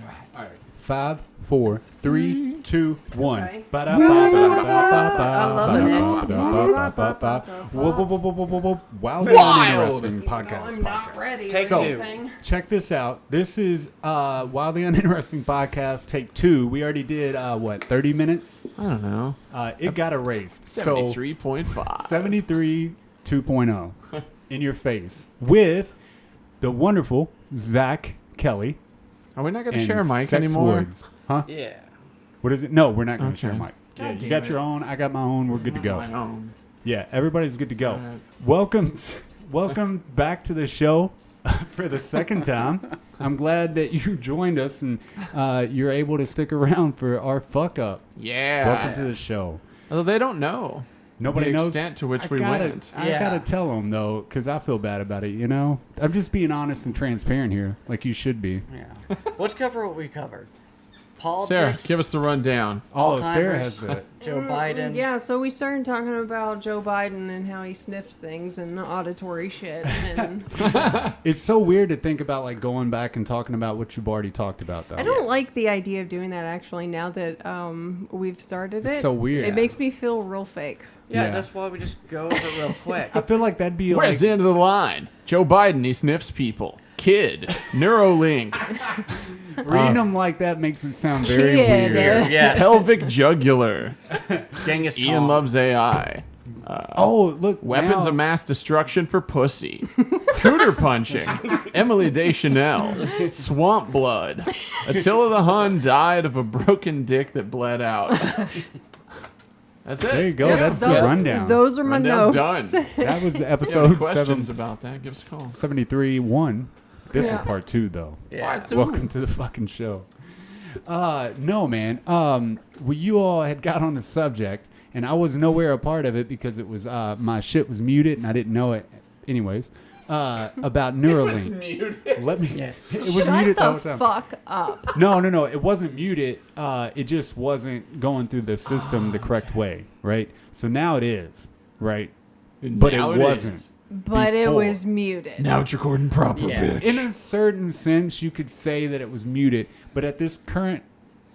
All right. 5, 4, 3, 2, 1. Okay. Wildly Uninteresting podcast. I'm not ready. Take or two. anything. Check this out. This is Wildly Uninteresting podcast, take 2. We already did, 30 minutes? I don't know. It got erased. 73.5. 73 2.0 in your face with the wonderful Zack Kelly. Are we not going to and share a mic Sex anymore? Woods. Huh? Yeah. What is it? No, we're not going to Okay. share a mic. Yeah, God you damn got it. your own. I got my own. We're good to go. My own. Yeah, everybody's good to go. Alright. Welcome back to the show for the second time. I'm glad that you joined us and you're able to stick around for our fuck up. Yeah. Welcome to the show. Although they don't know. Nobody the knows extent to which we gotta, went. I Yeah. gotta tell them though, because I feel bad about it. You know, I'm just being honest and transparent here, like you should be. Yeah. Let's cover what we covered. Politics. Sarah, give us the rundown. Oh, Alzheimer's. Sarah has the. Joe Biden. Yeah, so we started talking about Joe Biden and how he sniffs things and the auditory shit. And It's so weird to think about like going back and talking about what you've already talked about though. I don't like the idea of doing that actually now that we've started it. It's so weird. It makes me feel real fake. Yeah, Yeah. that's why we just go over it real quick. I feel like that'd be like. Where's the end of the line? Joe Biden, he sniffs people. Kid. Neurolink. Reading them like that makes it sound very Kid. weird. Yeah. Pelvic jugular. Genghis Ian Khan. loves AI. Oh, look. Weapons now, of mass destruction for pussy. Cooter punching. Emily Deschanel. Swamp blood. Attila the Hun died of a broken dick that bled out. That's it. There you go. Yep, That's the those- rundown. Those are my Rundown's notes. done. That was If you have any episode questions about that, give us a call. 73-1. This Yeah. is part 2, though. Yeah. Part two. Welcome to the fucking show. No, man. You all had got on the subject, and I was nowhere a part of it because it was my shit was muted and I didn't know it. Anyways, about Neuralink. Muted. Let me. Yes. It was Shut muted the whole time. fuck up. No. It wasn't muted. It just wasn't going through the system the correct way, right? So now it is, right? But Now it wasn't. is. But it Before. was muted. Now it's recording proper, Yeah. bitch. In a certain sense, you could say that it was muted, but at this current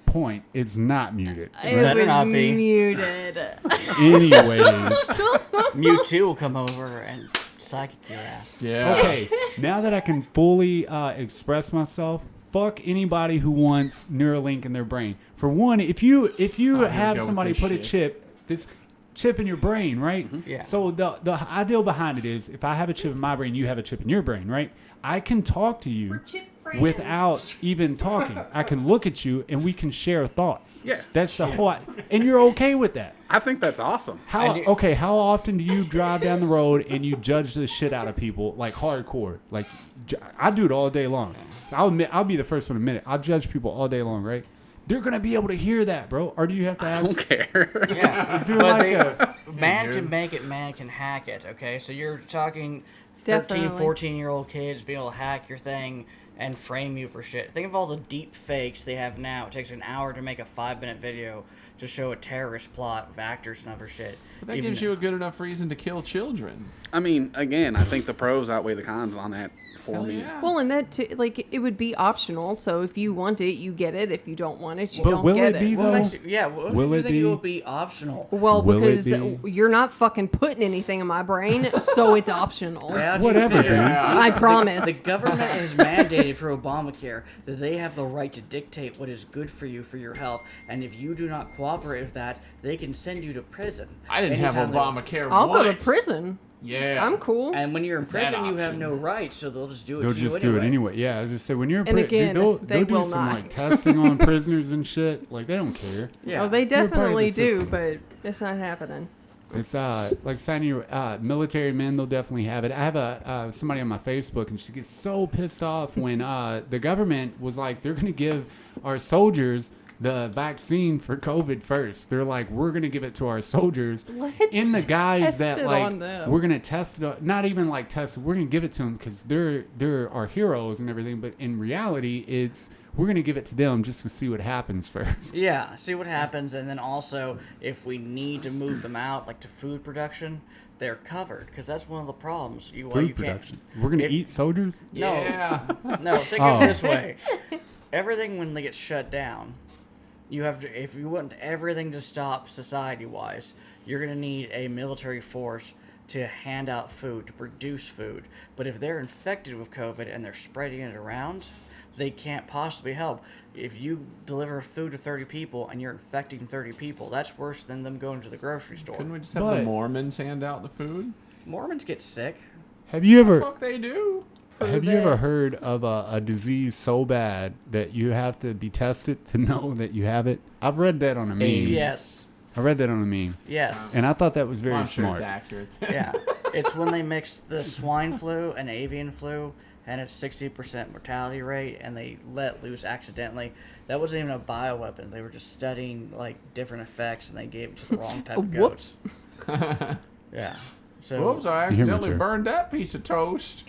point, it's not muted. It Better was not be. muted. Anyways, Mewtwo will come over and psychic your ass. Yeah. okay, now that I can fully express myself, fuck anybody who wants Neuralink in their brain. For one, if you here we go have with somebody this put a shit. this chip in your brain, right? Yeah. So the ideal behind it is if I have a chip in my brain, you have a chip in your brain, right? I can talk to you without even talking. I can look at you and we can share thoughts. Yeah. That's the whole, and you're okay with that. I think that's awesome. How how often do you drive down the road and you judge the shit out of people like hardcore? Like I do it all day long. I'll be the first one to admit it. I'll judge people all day long, right? They're gonna be able to hear that, bro. Or do you have to I ask? don't care. Yeah. Is there But like they- a man can make it, man can hack it, okay? So you're talking 13, Definitely. 14-year-old kids being able to hack your thing and frame you for shit. Think of all the deep fakes they have now. It takes an hour to make a 5-minute video to show a terrorist plot of actors and other shit. But that gives you a good enough reason to kill children. I mean, again, I think the pros outweigh the cons on that for Hell me. yeah. Well, and that too, like it would be optional. So if you want it, you get it. If you don't want it, you But don't will get it be, it. What though? makes you, yeah, what Will do you it think be? it will be optional? Well, Will it because be? you're not fucking putting anything in my brain, so it's optional. How do you whatever, feel? dude? I promise. The government has mandated for Obamacare that they have the right to dictate what is good for you for your health, and if you do not cooperate with that, they can send you to prison. I didn't have Anytime they- Obamacare I'll go to once. prison. Yeah. I'm cool. And when you're in that prison, you have option. no rights, so they'll just do it They'll to you just anyway. do it anyway. Yeah, I was just say when you're in And prison, again, they'll they do will some not. like testing on prisoners and shit. Like they don't care. Yeah. Oh, they You're part of definitely the do, system. but it's not happening. It's like signing your military men. They'll definitely have it. I have a somebody on my Facebook, and she gets so pissed off when the government was like, they're gonna give our soldiers the vaccine for COVID first. They're like, we're gonna give it to our soldiers Let's in the guise test that it like on them. we're gonna test it. Not even like test it. We're gonna give it to them because they're our heroes and everything. But in reality, it's we're gonna give it to them just to see what happens first. Yeah, see what happens, and then also, if we need to move them out, like to food production, they're covered, because that's one of the problems. Why Food you production. Can't, We're gonna If- eat soldiers. No. Yeah. No, think Oh. of it this way. everything when they get shut down, you have to, if you want everything to stop society-wise, you're going to need a military force to hand out food, to produce food. But if they're infected with COVID and they're spreading it around, they can't possibly help. If you deliver food to 30 people and you're infecting 30 people, that's worse than them going to the grocery store. Couldn't we just have the Mormons hand out the food? Mormons get sick. Have you ever? Fuck, they do. Have you ever heard of a disease so bad that you have to be tested to know that you have it? I've read that on a meme. Yes. I read that on a meme. Yes. And I thought that was very I'm sure smart. it's accurate. Yeah. It's when they mix the swine flu and avian flu, and it's 60% mortality rate, and they let loose accidentally. That wasn't even a bioweapon. They were just studying like different effects, and they gave it to the wrong type of goats. Whoops. Yeah. So Whoops, I accidentally burned that piece of toast.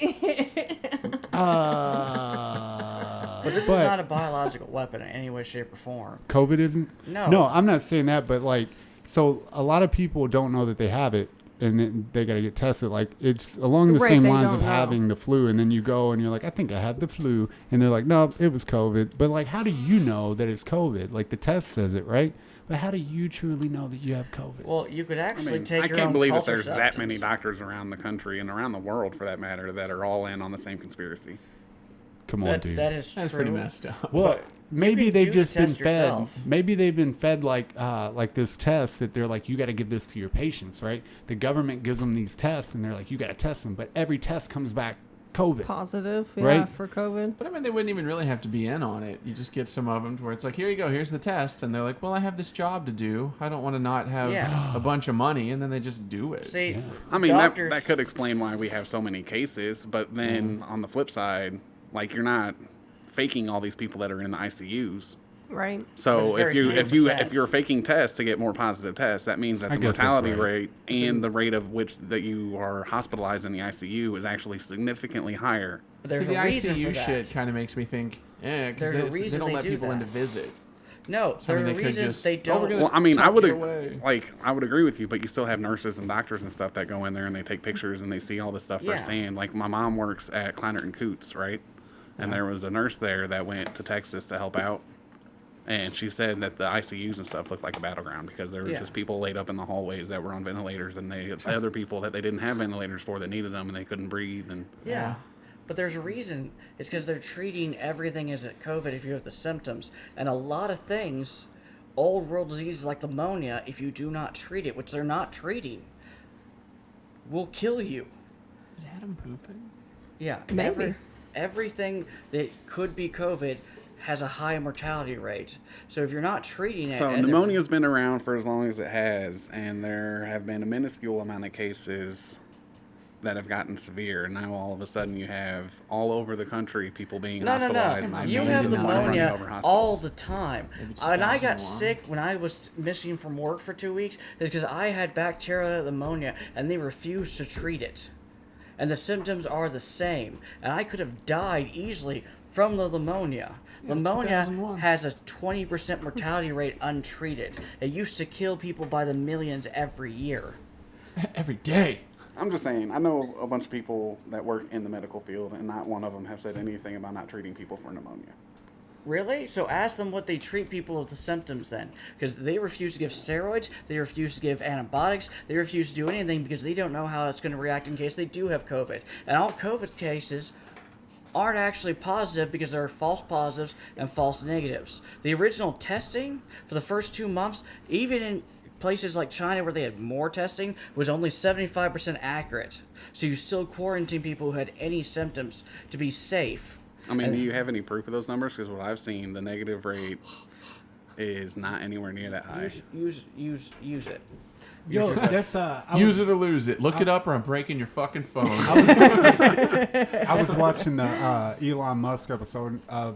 But this is not a biological weapon in any way, shape, or form. COVID isn't? No. No, I'm not saying that, but like, so a lot of people don't know that they have it, and then they got to get tested. Like, it's along the Right, same they lines don't of know. having the flu, and then you go and you're like, I think I have the flu, and they're like, no, it was COVID. But like, how do you know that it's COVID? Like, the test says it, right? But how do you truly know that you have COVID? Well, you could I actually mean, take I your can't own believe that culture there's that many substance. doctors around the country and around the world, for that matter, that are all in on the same conspiracy. Come on, That, dude. that is That's true. pretty messed up. Well, maybe can they've do just the been test fed. yourself. Maybe they've been fed like this test that they're like, you got to give this to your patients, right? The government gives them these tests, and they're like, you got to test them, but every test comes back COVID. Positive, yeah, Right? for COVID. But I mean, they wouldn't even really have to be in on it. You just get some of them to where it's like, here you go, here's the test. And they're like, well, I have this job to do. I don't want to not have Yeah. a bunch of money. And then they just do it. See, Yeah. I mean, that, doctors, that could explain why we have so many cases, but then on the flip side, like, you're not faking all these people that are in the ICUs. Right. But So it's very few percent. if you're faking tests to get more positive tests, that means that I the guess that's mortality right. rate and the rate of which that you are hospitalized in the ICU is actually significantly higher. But there's See, the a reason ICU for that. shit kind of makes me think, because There's a they reason don't they let do people in that. to visit. No, So, I mean, there's they a could reason just- they oh, don't. we're gonna- Well, I mean, I tuck would it away. I would agree with you, but you still have nurses and doctors and stuff that go in there and they take pictures and they see all this stuff Yeah. firsthand. Like, my mom works at Kleiner and Coots, right? And there was a nurse there that went to Texas to help out. And she said that the ICUs and stuff looked like a battleground because there was Yeah. just people laid up in the hallways that were on ventilators, and the other people that they didn't have ventilators for that needed them and they couldn't breathe. And Yeah. But there's a reason. It's because they're treating everything as a COVID if you have the symptoms. And a lot of things, old world diseases like pneumonia, if you do not treat it, which they're not treating, will kill you. Is Adam pooping? Yeah. Maybe. Everything that could be COVID has a high mortality rate. So if you're not treating it... so and- pneumonia's been around for as long as it has, and there have been a minuscule amount of cases that have gotten severe. And now all of a sudden you have all over the country people being hospitalized. No. and You ICUs have and running pneumonia over hospitals. all the time. Maybe And I got 2001. sick when I was missing from work for 2 weeks. It's because I had bacterial pneumonia and they refused to treat it. And the symptoms are the same. And I could have died easily from the pneumonia. Pneumonia 2001. has a 20% mortality rate untreated. It used to kill people by the millions every year. Every day. I'm just saying, I know a bunch of people that work in the medical field, and not one of them have said anything about not treating people for pneumonia. Really? So ask them what they treat people with the symptoms then. Because they refuse to give steroids, they refuse to give antibiotics, they refuse to do anything because they don't know how it's going to react in case they do have COVID. And all COVID cases aren't actually positive because there are false positives and false negatives. The original testing for the first 2 months, even in places like China where they had more testing, was only 75% accurate. So you still quarantine people who had any symptoms to be safe. I mean, do you have any proof of those numbers? Because what I've seen, the negative rate is not anywhere near that high. Use it. Yo, that's Use it or lose it. Look it up or I'm breaking your fucking phone. I was watching the Elon Musk episode of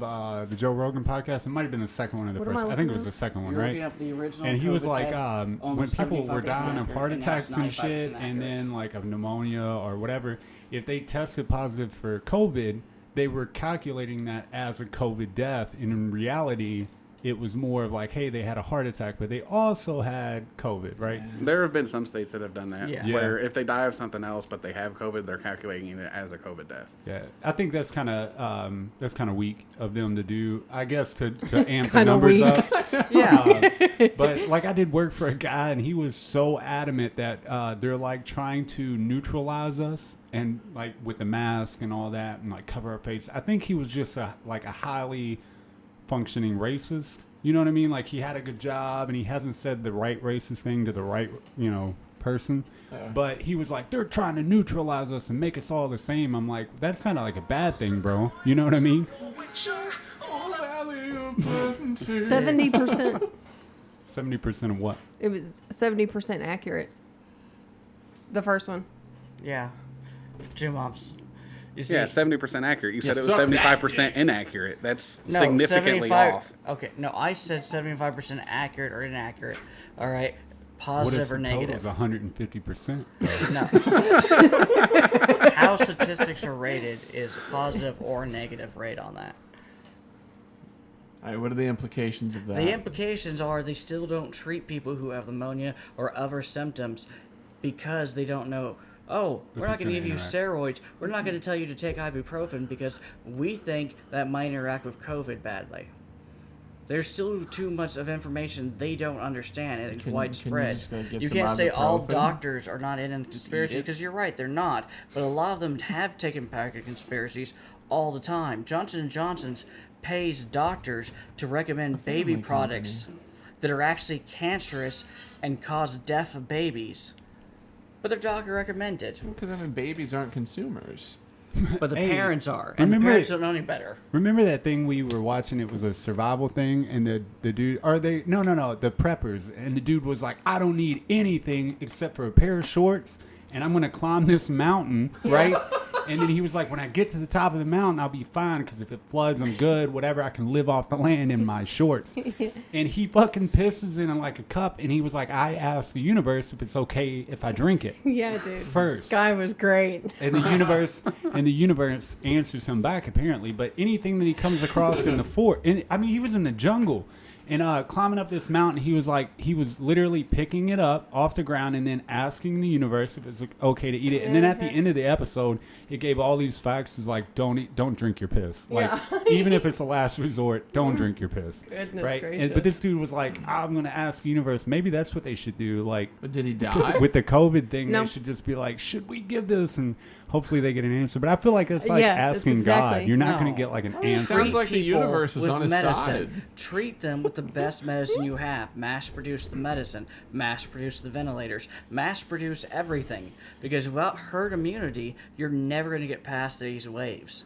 the Joe Rogan podcast. It might have been the second one or the What am first. I I think it looking was the second one, You're right? looking up the original And he was COVID like, test, when almost people were 75% dying of accurate, heart and now it's attacks and shit, 95% and accurate. then like of pneumonia or whatever, if they tested positive for COVID, they were calculating that as a COVID death, and in reality, it was more of like, hey, they had a heart attack, but they also had COVID, right? There have been some states that have done that, Yeah. where if they die of something else but they have COVID, they're calculating it as a COVID death. Yeah, I think that's kind of weak of them to do. I guess to amp the kinda numbers weak. up. Yeah. But like I did work for a guy, and he was so adamant that they're like trying to neutralize us, and like with the mask and all that, and like cover our face. I think he was just a highly functioning racist. You know what I mean? Like he had a good job, and he hasn't said the right racist thing to the right person. But he was like, they're trying to neutralize us and make us all the same. I'm like, that's not like a bad thing, bro. You know what I mean? 70%. 70% of what? It was 70% accurate. The first one. Yeah. Two moms. You see, Yeah, 70% accurate. You said it was suck that 75% inaccurate. That's no, significantly 75 off. Okay, no, I said 75% accurate or inaccurate. All right, What if positive or the total negative. is 150%? No. How statistics are rated is positive or negative rate on that. All right, what are the implications of that? The implications are they still don't treat people who have pneumonia or other symptoms because they don't know, oh, we're not going to give you steroids. We're not going to tell you to take ibuprofen because we think that might interact with COVID badly. There's still too much of information they don't understand, and it's Can you widespread. just go get You some can't say all ibuprofen? doctors are not in a conspiracy eat it. because you're right, they're not. But a lot of them have taken part in conspiracies all the time. Johnson & Johnson's pays doctors to recommend baby family products that are actually cancerous and cause death of babies. But their doctor recommended. Because I mean, babies aren't consumers. But the Hey, parents are. And the remember- parents don't know any better. Remember that thing we were watching? It was a survival thing, and the dude, the preppers, and the dude was like, I don't need anything except for a pair of shorts, and I'm gonna climb this mountain, right? And then he was like, when I get to the top of the mountain, I'll be fine, because if it floods, I'm good, whatever, I can live off the land in my shorts. And he fucking pisses in like a cup, and he was like, I asked the universe if it's okay if I drink it Yeah, dude. first. This guy was great. And the universe answers him back apparently. But anything that he comes across in the he was in the jungle and climbing up this mountain. He was literally picking it up off the ground and then asking the universe if it's okay to eat it. And then at the end of the episode, it gave all these facts. Is like, don't drink your piss. Like, Yeah. even if it's a last resort, don't drink your piss. Goodness right? gracious. But this dude was like, I'm gonna ask the universe. Maybe that's what they should do. Like, But did he die? with the COVID thing, No. they should just be like, should we give this? And hopefully they get an answer. But I feel like it's like Yeah, it's asking exactly- God. You're not No. going to get like an Sounds answer. like the people universe is with on his side. Treat them with the best medicine you have. Mass produce the medicine. Mass produce the ventilators. Mass produce everything. Because without herd immunity, you're never going to get past these waves.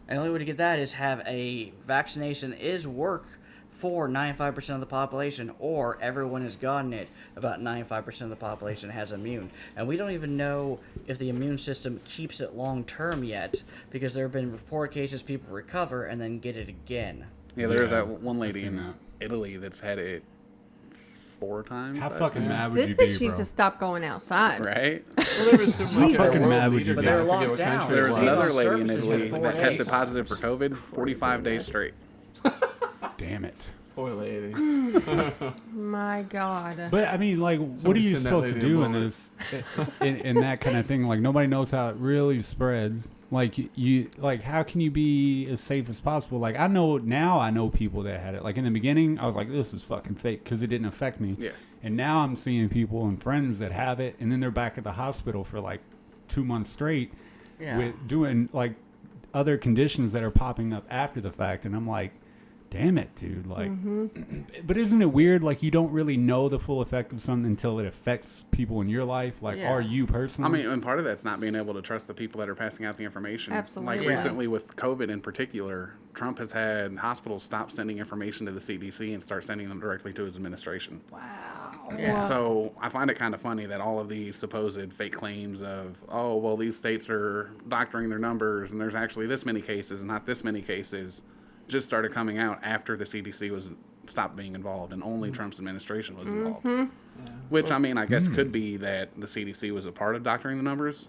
And the only way to get that is have a vaccination is work for 95% of the population, or everyone has gotten it. About 95% of the population has immune. And we don't even know if the immune system keeps it long term yet, because there have been reported cases people recover and then get it again. Yeah, there's Yeah, that one lady I've seen in that. Italy that's had it 4 times. How I fucking think. mad would This you be, bitch bro? needs to stop going outside. Right? Well, there was some How fucking mad would you But be? they're I forget locked what down. country There it was Stays on another lady in services for Italy 4 that tested days. positive for COVID 45 days straight. Damn it. Poor lady. My God. But I mean, like, what are Somebody you send that supposed to lady a do in bullet. this, in that kind of thing? Like, nobody knows how it really spreads. Like, you like, how can you be as safe as possible? Like, I know people that had it. Like, in the beginning, I was like, this is fucking fake because it didn't affect me. Yeah. And now I'm seeing people and friends that have it, and then they're back at the hospital for like 2 months straight Yeah. with doing like other conditions that are popping up after the fact. And I'm like, damn it, dude. Like, but isn't it weird? Like, you don't really know the full effect of something until it affects people in your life. Like, Yeah. are you I personally? mean, and part of that's not being able to trust the people that are passing out the information. Absolutely. Like Yeah. recently with COVID in particular, Trump has had hospitals stop sending information to the CDC and start sending them directly to his administration. Yeah. So I find it kind of funny that all of these supposed fake claims of, oh, well, these states are doctoring their numbers and there's actually this many cases and not this many cases, just started coming out after the CDC was stopped being involved and only Trump's administration was involved. Which, I mean, I guess could be that the CDC was a part of doctoring the numbers,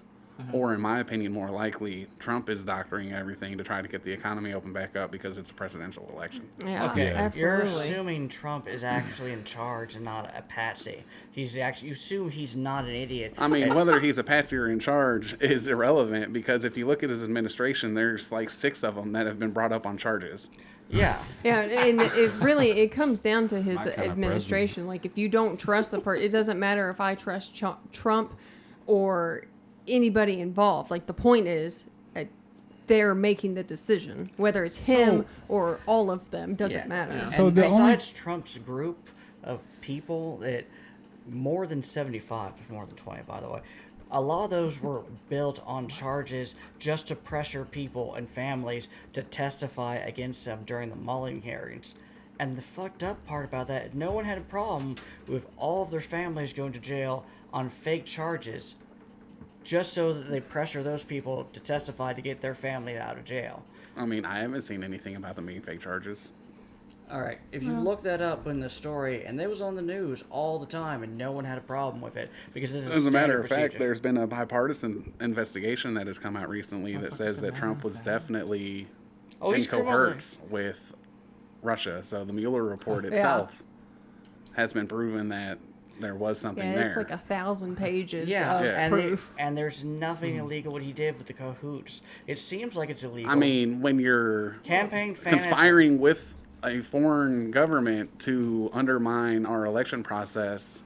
Or, in my opinion, more likely, Trump is doctoring everything to try to get the economy open back up because it's a presidential election. Yeah, Okay, you're absolutely. assuming Trump is actually in charge and not a patsy. You assume he's not an idiot. I mean, whether he's a patsy or in charge is irrelevant because if you look at his administration, there's like 6 of them that have been brought up on charges. Yeah. Yeah, and it comes down to his My kind of administration. Like, if you don't trust the person, it doesn't matter if I trust Trump or anybody involved. Like, the point is, they're making the decision, whether it's him or all of them. Doesn't matter. And So besides Trump's group of people, that more than 75, more than 20, by the way, a lot of those were built on charges just to pressure people and families to testify against them during the Mueller hearings. And the fucked up part about that, no one had a problem with all of their families going to jail on fake charges just so that they pressure those people to testify to get their family out of jail. I mean, I haven't seen anything about them being fake charges. All right, if you look that up in the story, and it was on the news all the time, and no one had a problem with it because this is As a matter of standard fact, there's been a bipartisan investigation that has come out recently that says that Trump was definitely in he's cohorts with Russia. So the Mueller report itself has been proven that there was something Yeah, there. it's like 1,000 pages Yeah, of and proof. and there's nothing illegal what he did with the cahoots. It seems like it's illegal. I mean, when you're campaign finance. conspiring with a foreign government to undermine our election process,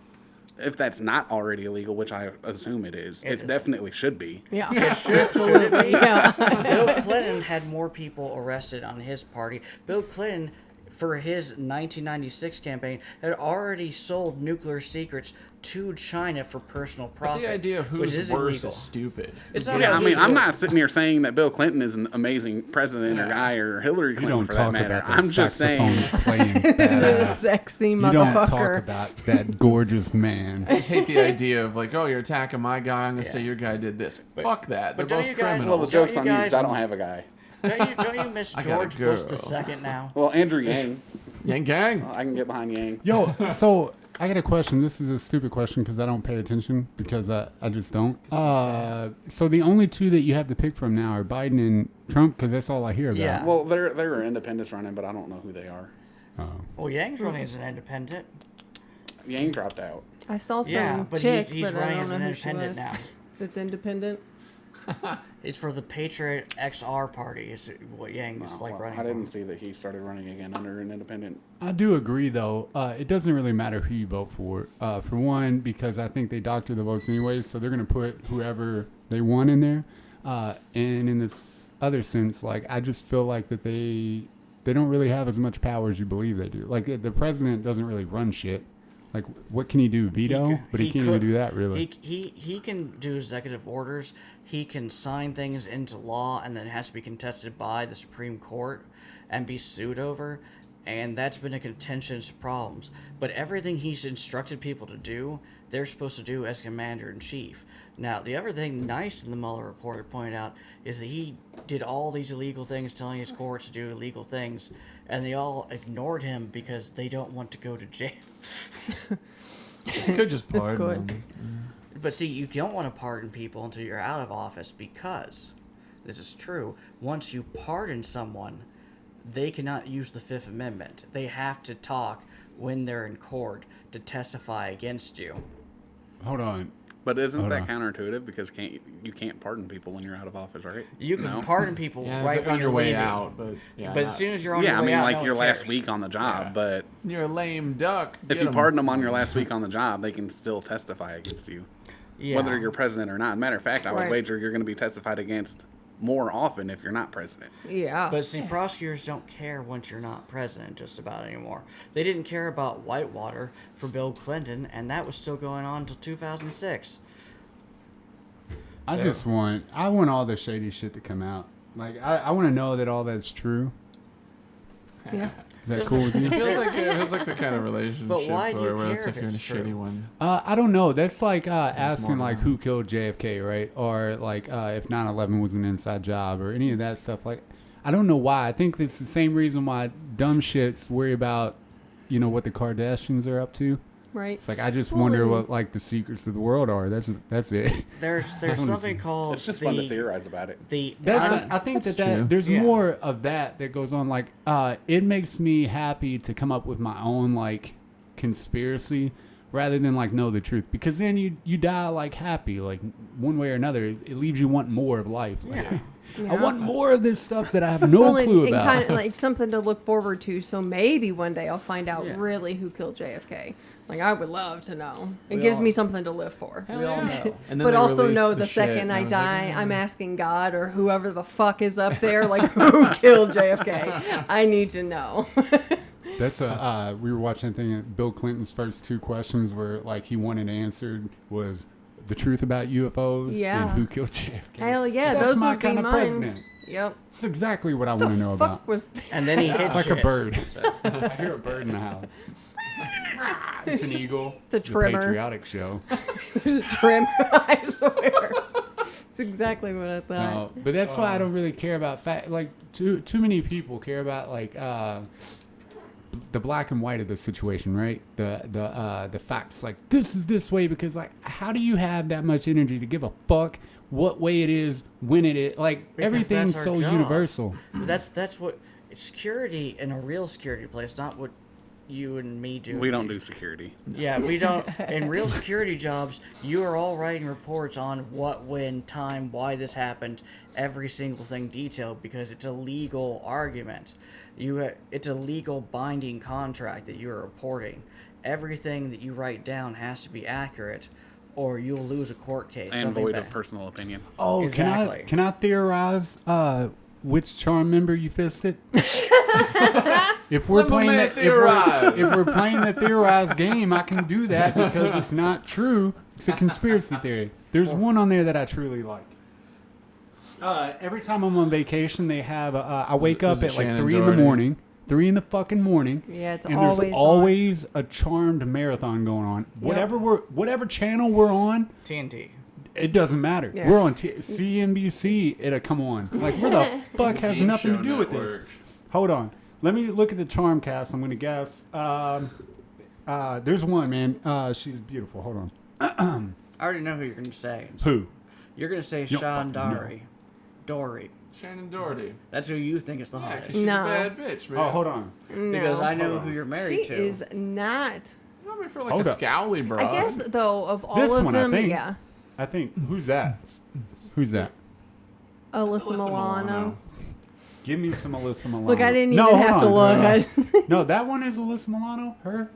if that's not already illegal, which I assume it is, It it is. definitely should be. Yeah, Absolutely. yeah. Bill Clinton had more people arrested on his party. Bill Clinton, for his 1996 campaign, had already sold nuclear secrets to China for personal profit. The idea of which who's is worse illegal. is stupid. It's not Yeah, I mean, illegal. I'm not sitting here saying that Bill Clinton is an amazing president or guy or Hillary You Clinton don't for that talk matter. about that I'm just saxophone saying. playing The badass. sexy You don't talk motherfucker. about that gorgeous man. I just hate the idea of like, oh, you're attacking my guy. I'm gonna say your guy did this. Fuck that. They're but don't both you guys- Well, the criminals. joke's you on you guys- because I don't have a guy. Don't you miss I got a George Bush girl. the second now? Well, Andrew Yang. Yang gang. I can get behind Yang. Yo, so I got a question. This is a stupid question because I don't pay attention because I just don't. So the only 2 that you have to pick from now are Biden and Trump because that's all I hear about. Yeah. Well, there are independents running, but I don't know who they are. Well, Yang's running as an independent. Yang dropped out. I saw some Yeah, but chick, he's but I running don't as know an who she independent was. now. That's independent. It's for the Patriot XR party. Is what Yang is like Well, running I didn't for. see that he started running again under an independent. I do agree, though. It doesn't really matter who you vote for. For one, because I think they doctor the votes anyways, so they're going to put whoever they want in there. And in this other sense, like I just feel like that they don't really have as much power as you believe they do. Like the president doesn't really run shit. Like what can he do? Veto? But he can't even do that really. He can do executive orders. He can sign things into law, and then it has to be contested by the Supreme Court and be sued over. And that's been a contentious problems. But everything he's instructed people to do, they're supposed to do as commander in chief. Now, the other thing nice in the Mueller report pointed out is that he did all these illegal things, telling his courts to do illegal things, and they all ignored him because they don't want to go to jail. You could just That's pardon good. them. But see, you don't want to pardon people until you're out of office because, this is true, once you pardon someone, they cannot use the Fifth Amendment. They have to talk when they're in court to testify against you. Hold on. But isn't Hold that on. counterintuitive? Because you can't pardon people when you're out of office, right? You can No? pardon people Yeah, right but when on you're your way leaving. out, but yeah, But not- as soon as you're on Yeah, your I way mean, out, like no your one last cares. week on the job, Yeah. but you're a lame duck. if Get you 'em. pardon them on your last week on the job, they can still testify against you, Yeah. whether you're president or not. Matter of fact, I would Right. wager you're going to be testified against more often if you're not president. Yeah. But see, prosecutors don't care once you're not president just about anymore. They didn't care about Whitewater for Bill Clinton, and that was still going on until 2006. I want all the shady shit to come out. Like I want to know that all that's true. yeah. Is that cool with you? It feels like the kind of relationship why do you where it's care like if a it's shitty true? one. I don't know. That's like asking more like than who killed JFK, right? Or like if 9/11 was an inside job or any of that stuff. Like I don't know why. I think it's the same reason why dumb shits worry about, what the Kardashians are up to. Right. It's like I just Well, wonder and- what like the secrets of the world are. That's it. There's wanna something see. called It's just fun to theorize about it. I think That's that true. there's Yeah. more of that goes on. Like, it makes me happy to come up with my own like conspiracy rather than like know the truth, because then you die like happy, like one way or another. It leaves you wanting more of life. Like, I want more of this stuff that I have no clue and about. kind of like something to look forward to. So maybe one day I'll find out Yeah. really who killed JFK. Like I would love to know. It We gives all- me something to live for. Hell We all yeah. know. And then But they also released know the the shit, second and I was die, like, I'm asking God or whoever the fuck is up there, like who killed JFK. I need to know. That's we were watching a thing. Bill Clinton's first 2 questions were like he wanted answered was the truth about UFOs Yeah. and who killed JFK. Hell yeah, That's those my would be kind of mine. president. Yep. That's exactly what I What want to the know fuck about. was And then he hits It's like a shit. bird. I hear a bird in the house. It's an eagle. It's a trimmer. patriotic show. there's a trim? I swear. It's exactly what I thought. No, but that's why I don't really care about fact. Like too many people care about like the black and white of the situation, right? The facts. Like this is this way because like how do you have that much energy to give a fuck what way it is when it is? Like Because everything's that's our so job. universal. That's what security in a real security place, not what you and me do. We don't do security. Yeah, we don't. In real security jobs, you are all writing reports on what, when, time, why this happened, every single thing detailed, because it's a legal argument. It's a legal binding contract that you're reporting. Everything that you write down has to be accurate, or you'll lose a court case. And something void bad. of personal opinion. Oh, Exactly. can I theorize which charm member you fisted? If we're playing Lemon that, theorize. if we're playing the theorize game, I can do that because it's not true. It's a conspiracy theory. There's one on there that I truly like. Every time I'm on vacation, they have. I wake up was it at like Shannon 3 in the Doherty? morning. 3 in the fucking morning. Yeah, it's and always there's on. always a charmed marathon going on. Whatever channel we're on, TNT. it doesn't matter. Yeah. We're on CNBC. It'll come on. Like where the fuck has Game nothing to show do with this? network. Hold on. Let me look at the charm cast. I'm gonna guess. There's one man. She's beautiful. Hold on. I already know who you're going to say. Who? You're going to say You don't Sean fucking know. Dory. Dory. Shannon Doherty. That's who you think is the Yeah, 'cause hottest. she's No. a bad bitch, man. Oh, hold on. Because No. I know Hold who on. you're married She to. is not. You want me for like Hold a up. scowly bro? I guess though of all This of one, I them, think. yeah, I think. Who's that? Who's that? Alyssa Alyssa Milano. Milano. Give me some Alyssa Milano. Look, I didn't No, even hold have to on. look. No, that one is Alyssa Milano. Her.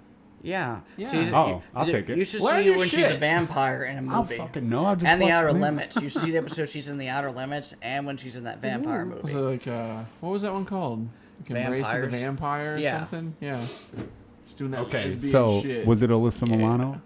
Yeah. Yeah. She's- Oh, I'll take it. You should Where see your when she's a shit? vampire in a I'll movie. fucking know. I just And the watched Outer it. Limits. You see the episode she's in the Outer Limits, and when she's in that vampire Was movie. it like what was that one called? Like Embrace of the Vampires? Vampire or Yeah. something? Yeah. Just doing that Okay, lesbian so shit. was it Alyssa Yeah. Milano?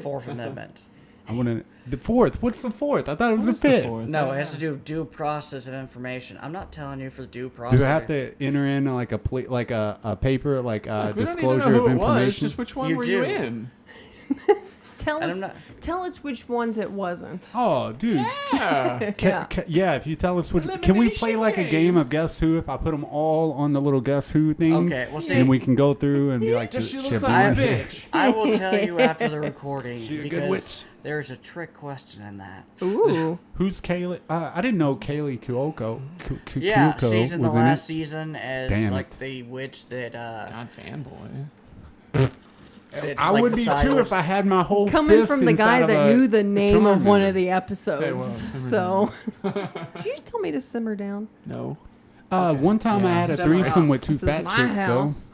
Fourth Amendment. I want to. The fourth. What's the fourth? I thought it was What the was fifth. fourth? No, it has to do with due process of information. I'm not telling you for the due process. Do I have to enter in like a paper, like Look, we don't need to disclosure know of who it was, information? just which one You were you do. in? Tell And I'm us, not- tell us which ones it wasn't. Oh, dude. Yeah. Yeah, if you tell us which, can we play like a game of Guess Who? If I put them all on the little Guess Who things, Okay, well, see- and we can go through and be like, Does she "Shit, look but like a one- bitch? I will tell you after the recording She a good because witch. there's a trick question in that. Ooh, Who's Kaylee? I didn't know Kaylee Cuoco. Yeah, Cuoco she's in the was last it. season as Damn like it. the witch that God, fanboy. it's I like would the be side too witch. if I had my whole coming fist from the guy inside of that a knew the name of charm one member. of the episodes. well, So, did you just tell me to simmer down? No. One time I Yeah. had a Simmer threesome up. with two This is fat my chicks. house.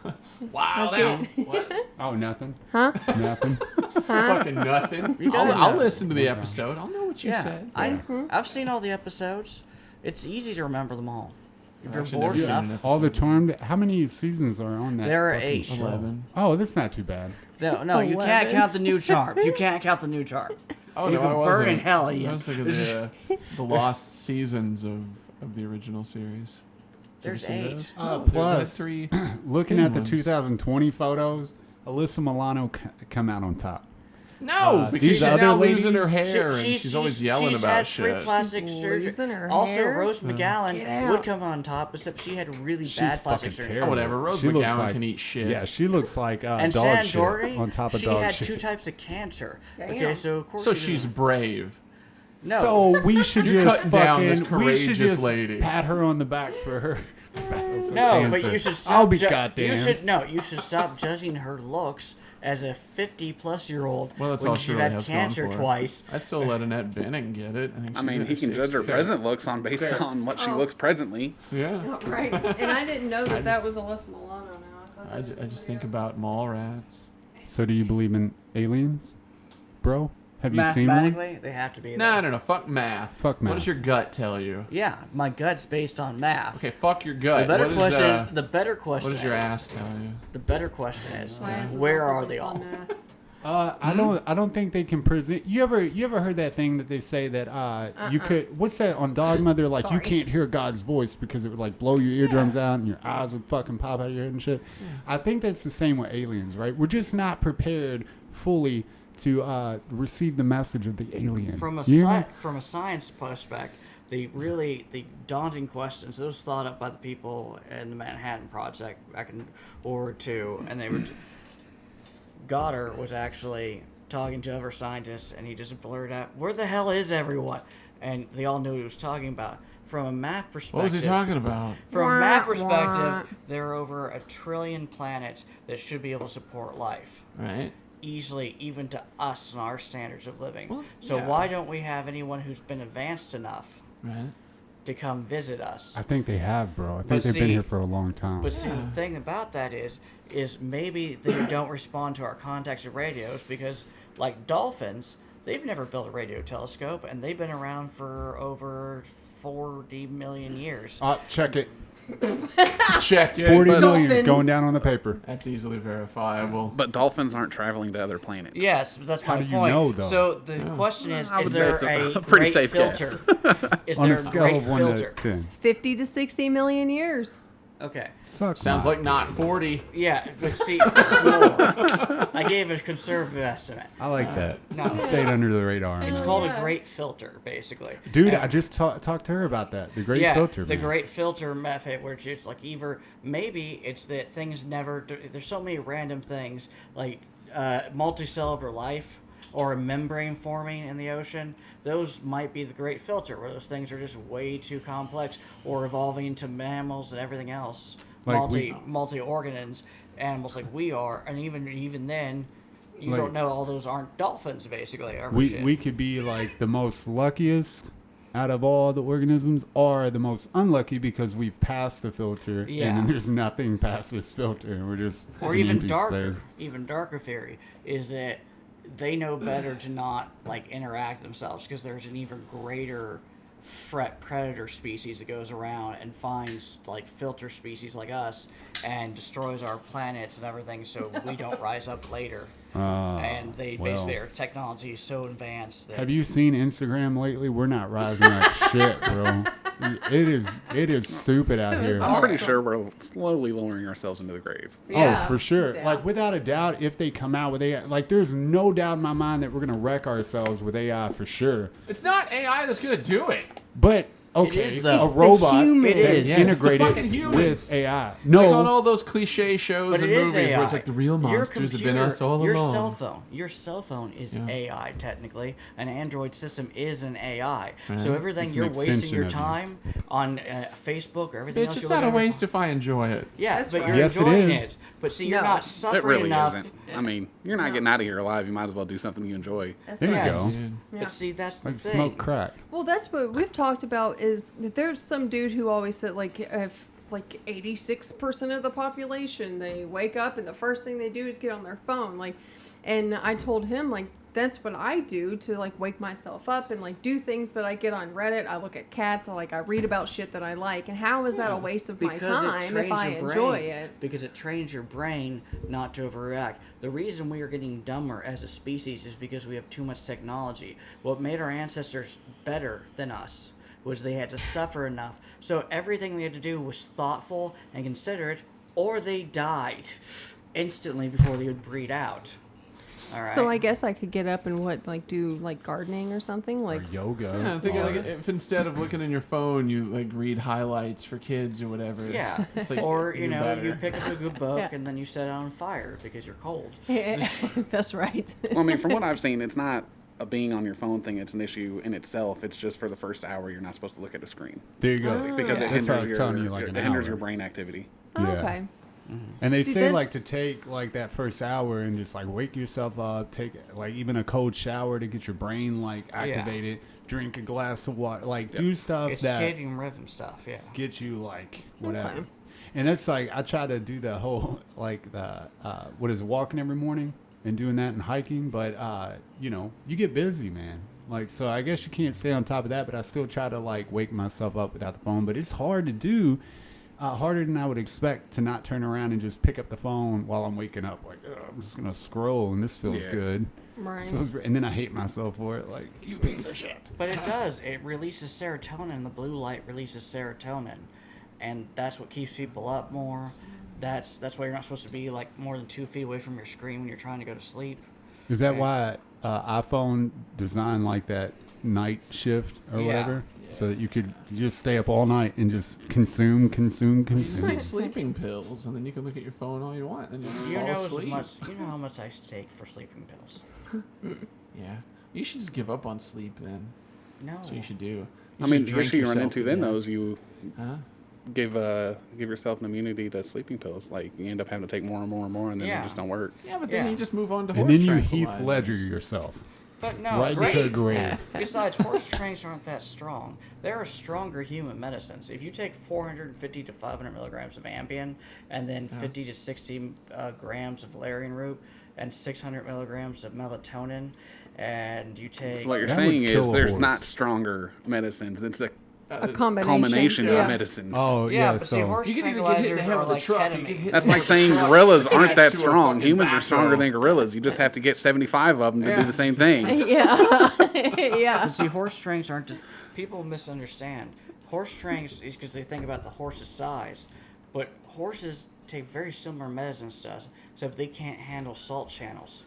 Wow. Okay. What? Oh, nothing. Huh? Nothing. Fucking nothing. You gotta I'll know. listen to the episode. I'll know what you Yeah, said. I've seen all the episodes. It's easy to remember them all. If you're actually bored never seen enough. an All the charmed. How many seasons are on that? There are fucking 8. show? 11. Oh, that's not too bad. No, you can't 11. count the new charm. You can't count the new charm. Oh, You no, can I burn wasn't. in hell, I Ian. was thinking the lost seasons of the original series. Did you There's see 8. those? Uh, No, there's plus- like 3. Looking Good at the ones. 2020 photos, Alyssa Milano come out on top. No, because these she's other now losing her ladies- hair, and she's always yelling she's about had free shit. plastic She's surgery. losing her Also, hair? Rose Get McGowan would out. come on top, except she had really She's bad plastic fucking surgery. terrible. Whatever, Rose She looks McGowan can eat shit. Yeah, she looks like And dog Shannon shit Doherty, on top of she dog had shit. 2 types of cancer. Damn. Okay, so of course So she she's doesn't- brave. no. So we should You're just cutting down this fucking we should courageous just lady. pat her on the back for her battles of No, cancer. but you should stop. I'll be You goddamn. should stop judging her looks as a 50-plus-year-old Well, that's when all she she really had has cancer going for her. twice. I still let Annette Bening get it. I mean, he can judge her present looks on based on what she looks presently. Yeah. Oh, right. And I didn't know that was Alyssa Milano now. thought I that was just somebody think else. about mall rats. So do you believe in aliens, bro? Have you seen one? Mathematically, they have to be No, there. no, no. Fuck math. Fuck What math. does your gut tell you? Yeah, my gut's based on math. Okay, fuck your The gut. better What is, question. The better question. what does your is- ass tell you? The better question is, My ass is where also are based they on all? math. I don't think they can present. You ever heard that thing that they say that you could? What's that on Dogma? They're like you Sorry. can't hear God's voice because it would like blow your eardrums out and your eyes would fucking pop out of your head and shit. I think that's the same with aliens, right? We're just not prepared fully to receive the message of the alien. From a You know? from a science perspective, the daunting questions, those thought up by the people in the Manhattan Project back in World War II, and they were. Goddard was actually talking to other scientists, and he just blurted out, "Where the hell is everyone?" And they all knew what he was talking about. From a math perspective, What was he talking about? From a math Wah, perspective, wah. there are over 1 trillion planets that should be able to support life. Right? Easily, even to us and our standards of living. Well, So yeah. why don't we have anyone who's been advanced enough Right? to come visit us? I think they have, bro. I But think they've been see- here for a long time. But see, the thing about that is maybe they don't respond to our contacts of radios because, like dolphins, they've never built a radio telescope, and they've been around for over 40 million years. Check it. Check it. 40 but million is Dolphins. going down on the paper. That's easily verifiable. But dolphins aren't traveling to other planets. Yes, that's How my do you point. know, though? So the question is would there say it's a a pretty great safe guess. filter? Is On there a a scale great of 1 filter? to 10. 50 to 60 million years. Okay. Sucks. Sounds like not 40. Yeah, but see, it's more. I gave a conservative estimate. I like that. No. It stayed under the radar. It's man. called yeah. a great filter, basically. Dude, And- I just talked to her about that. The great yeah, filter, the man. great filter method, which it's like either maybe it's that things never. There's so many random things like multicellular life or a membrane forming in the ocean. Those might be the great filter, where those things are just way too complex or evolving into mammals and everything else. Like we- Multi-organs animals like we are, and even then, you Like- don't know all those aren't dolphins basically. Or shit. We could be like the most luckiest out of all the organisms, or the most unlucky because we've passed the filter, Yeah. and then there's nothing past this filter, and we're just Or in even empty darker, space. even darker theory is that they know better to not like interact themselves because there's an even greater predator species that goes around and finds like filter species like us and destroys our planets and everything so we don't rise up later. And they basically, their technology is so advanced that Have you seen Instagram lately? We're not rising up shit, bro. It is stupid out here. I'm pretty Awesome. sure we're slowly lowering ourselves into the grave. Yeah. Oh, for sure. Yeah. Like, without a doubt, if they come out with AI, like, there's no doubt in my mind that we're going to wreck ourselves with AI for sure. It's not AI that's going to do it. But, okay, is, though. a It's the robot human. It that's is. Yes, it's the integrated fucking humans. with AI. It's like on No, all those cliche shows But and it is movies AI. where it's like the real Your monsters have been computer- us all your along. Your cell phone is Yeah. AI technically. An Android system is an AI. Right. So everything It's an you're wasting extension your of you. time on Facebook or everything Bitch, else. it's you're not a looking at waste if I enjoy it. Yeah, That's but right. you're Yes, it enjoying is. it. But see, you're No. not It suffering really enough. isn't. I mean, you're not getting out of here alive. You might as well do something you enjoy. That's there you right. go. Dude. Yeah. But see, that's the Like, thing. smoke crack. Well, that's what we've talked about is that there's some dude who always said like if like 86% of the population they wake up and the first thing they do is get on their phone like, and I told him like that's what I do to like wake myself up and like do things, but I get on Reddit, I look at cats, I read about shit that I like, and how is that a waste of my Because it time if trains I your enjoy brain- it? Because it trains your brain not to overreact. The reason we are getting dumber as a species is because we have too much technology. What made our ancestors better than us was they had to suffer enough. So everything we had to do was thoughtful and considerate, or they died instantly before they would breed out. All right. So I guess I could get up and do gardening or something Or like. yoga. Yeah, I think or- like if instead of looking in your phone, you like read highlights for kids or whatever. Yeah. It's like Or, even you better. pick up a good book Yeah. and then you set it on fire because you're cold. That's right. Well, I mean, from what I've seen, it's not a being on your phone thing. It's an issue in itself. It's just for the first hour, you're not supposed to look at a screen there you go. because yeah. it That's what I hinders was telling you, your, like, it an hinders hour. your brain activity. Yeah. Okay. And they See, say like that's- to take like that first hour and just like wake yourself up, take like even a cold shower to get your brain like activated, drink a glass of water, like do stuff It's that circadian rhythm stuff, yeah. get you like whatever. Okay. And that's like I try to do the whole like the what is it, walking every morning and doing that and hiking, but you get busy, man. Like so I guess you can't stay on top of that, but I still try to like wake myself up without the phone, but it's hard to do. Harder than I would expect to not turn around and just pick up the phone while I'm waking up. Like, I'm just going to scroll and this feels Yeah. good. Right. This feels and then I hate myself for it. Like, you piece of shit. But it does. It releases serotonin. The blue light releases serotonin. And that's what keeps people up more. That's why you're not supposed to be like more than 2 feet away from your screen when you're trying to go to sleep. Is that Right. why iPhone designed like that night shift or Yeah. whatever? So that you could just stay up all night and just consume. Just take sleeping pills, and then you can look at your phone all you want, and you just You fall know asleep. you know how much I take for sleeping pills. Yeah, you should just give up on sleep then. No. That's what you should do. You I should mean, the drink issue you run yourself into to then, death. though, is you Huh? give yourself an immunity to sleeping pills. Like, you end up having to take more and more and more, and then Yeah. they just don't work. Yeah, but then Yeah. you just move on to And horse then you Heath tranquilizers. Ledger yourself. But no, right it's into a great. grave. Besides, horse tranks aren't that strong. There are stronger human medicines. If you take 450 to 500 milligrams of Ambien, and then 50 to 60 grams of valerian root, and 600 milligrams of melatonin, and you take... So what you're That saying would is kill a there's horse. not stronger medicines. It's a A combination. culmination yeah. of medicines. Oh, yeah, yeah. but see, So horse You can either get hit in the tranquilizers head are with a like truck. You get ketamine. hit That's in the like head with a saying truck gorillas aren't attached that to a strong. fucking Humans are stronger backhoe. than gorillas. You just have to get 75 of them to Yeah. do the same thing. Yeah. Yeah. But see, horse tranks aren't... People misunderstand. Horse tranks is because they think about the horse's size. But horses take very similar medicines to us, except they can't handle salt channels.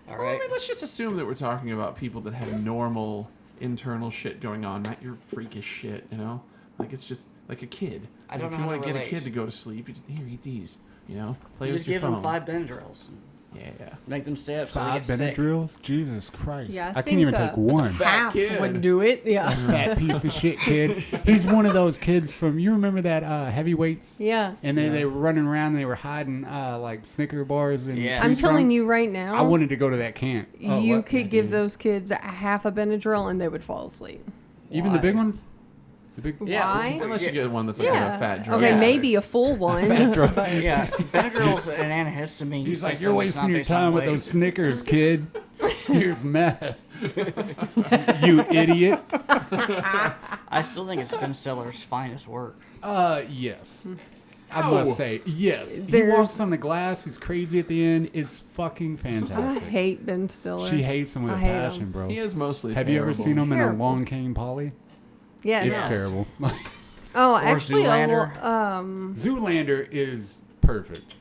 All Well, I right? mean, let's just assume that we're talking about people that have normal internal shit going on, not your freakish shit, you know? Like, it's just like a kid. I Like, don't if know you how want to to get a relate. kid to go to sleep, you just, here, eat these, you know? Play You with just your give phone. them 5 Benadryls. Yeah. Make them stay up so they 5 get sick. Benadryls? Jesus Christ. Yeah, I can't even take one. Half kid. would do it. Yeah. Fat piece of shit kid. He's one of those kids from, you remember that Heavyweights? Yeah. And then they were running around and they were hiding like Snicker bars and Yeah. tree I'm telling trunks. you right now. I wanted to go to that camp. Oh, you what? could Yeah, give dude. those kids a half a Benadryl and they would fall asleep. Even the Why? big ones? The big Yeah. Why? Unless you get one that's like Yeah. a fat drug. Okay, Yeah. maybe a full one. Fat drug. but- Yeah, Benadryl's an antihistamine. He's like, system. you're It's wasting not your based on time with weight." those Snickers, kid. Here's meth. You idiot. I still think it's Ben Stiller's finest work. Yes. I must say, yes. He There's- walks on the glass. He's crazy at the end. It's fucking I fantastic. hate Ben Stiller. She hates him with I a hate him. passion, bro. He is mostly Have you ever terrible. seen him in a Terrible. Long Cane Polly? Yes. It's terrible. Oh, actually, Zoolander. Zoolander is perfect.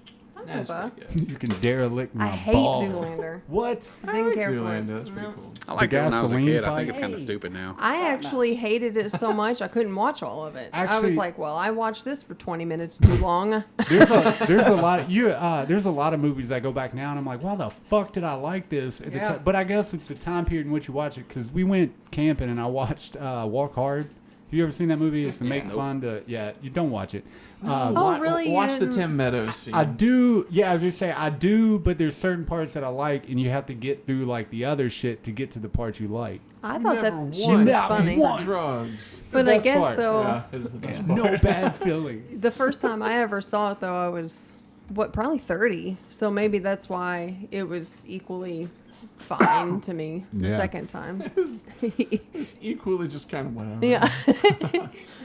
Yeah, it's Nova. pretty good. You can dare lick my I hate balls. Zoolander. What? I didn't care for it. Zoolander, that's pretty No. cool. I liked it when I was a gasoline kid. I fight? think it's kind of Hey. stupid now. I actually hated it so much I couldn't watch all of it. I was Actually- like, well, I watched this for 20 minutes too long. There's a lot there's a lot of movies I go back now and I'm like, why the fuck did I like this at the Yeah. time? But I guess it's the time period in which you watch it because we went camping and I watched Walk Hard. Have you ever seen that movie? It's to make fun to you don't watch it. Oh, really? You Watch the didn't- Tim Meadows scene. I do, yeah. I was just say I do, but there's certain parts that I like, and you have to get through like the other shit to get to the parts you like. I thought that Never shit once was Not funny. once. Drugs. But the I best guess, part. though, Yeah, it is the best No part. bad feelings. the first time I ever saw it, though, I was, probably 30. So maybe that's why it was equally fine to me the Yeah. second time. It's equally just kind of whatever. Yeah.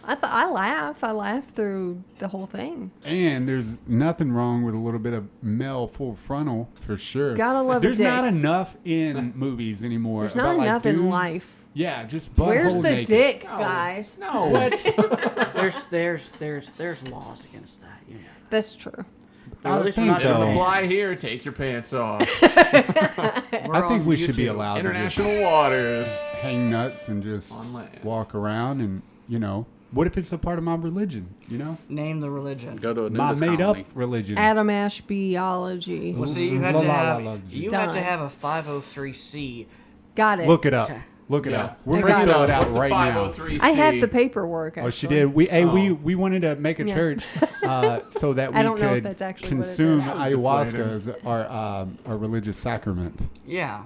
I laugh through the whole thing. And there's nothing wrong with a little bit of male full frontal for sure. Gotta love a There's dick. not enough in movies anymore. There's not about, like, enough in dudes. life. Yeah, just butthole Where's the naked. dick, No. guys? No. There's laws against that, you know. That's true. I at least we're think, not though- doing it. Apply here, take your pants off. We're I think on we should be YouTube. allowed to just International waters. hang nuts and just On land. walk around and, what if it's a part of my religion, Name the religion. Go to a My nudist made up colony. religion. Adam Ashbyology. Well, see, you La, had la, to la, have la, Done. a 503c. Got it. Look it up. Look it Yeah. up. We're I going got to fill it. it out What's a right now. 503c? I have the paperwork. Actually. Oh, she did. We wanted to make a Yeah. church so that we I don't know if could that's actually what it consume is. ayahuasca as our religious sacrament. Yeah,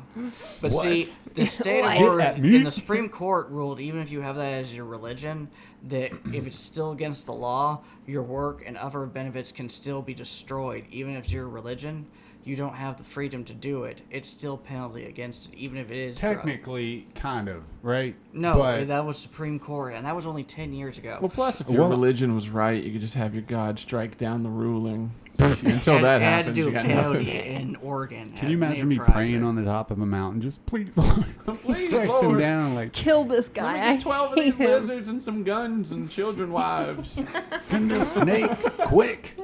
but What? see, the state What? of Get Oregon at me. and the Supreme Court ruled even if you have that as your religion, that if it's still against the law, your work and other benefits can still be destroyed. Even if it's your religion, you don't have the freedom to do it. It's still penalty against it, even if it is drug. Technically, kind of, right? No, but that was Supreme Court, and that was only 10 years ago. Well, plus, if your Well- religion was right, you could just have your God strike down the ruling. Until And that it had happens, to do you a got peyote nothing. in Oregon. can you imagine me praying on the top of a mountain? Just please, Lord, Please, strike them Lord. down. Like, Kill this Let guy. me I get 12 of hate these him. lizards and some guns and children wives. send a snake, quick.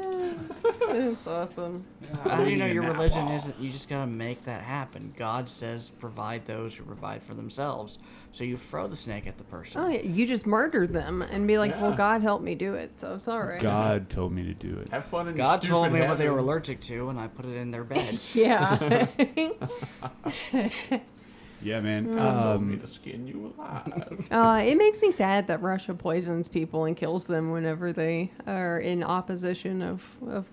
That's awesome. How do you know Lady your in religion Nepal. isn't? You just gotta make that happen. God says, "Provide those who provide for themselves." So you throw the snake at the person. Oh yeah, you just murdered them and be like, well, Yeah. God helped me do it, so it's all right. God told me to do it. Have fun in God your told me stupid what they were heaven. allergic to, and I put it in their bed. Yeah. Yeah, man. God told me to skin you alive. It makes me sad that Russia poisons people and kills them whenever they are in opposition of Well,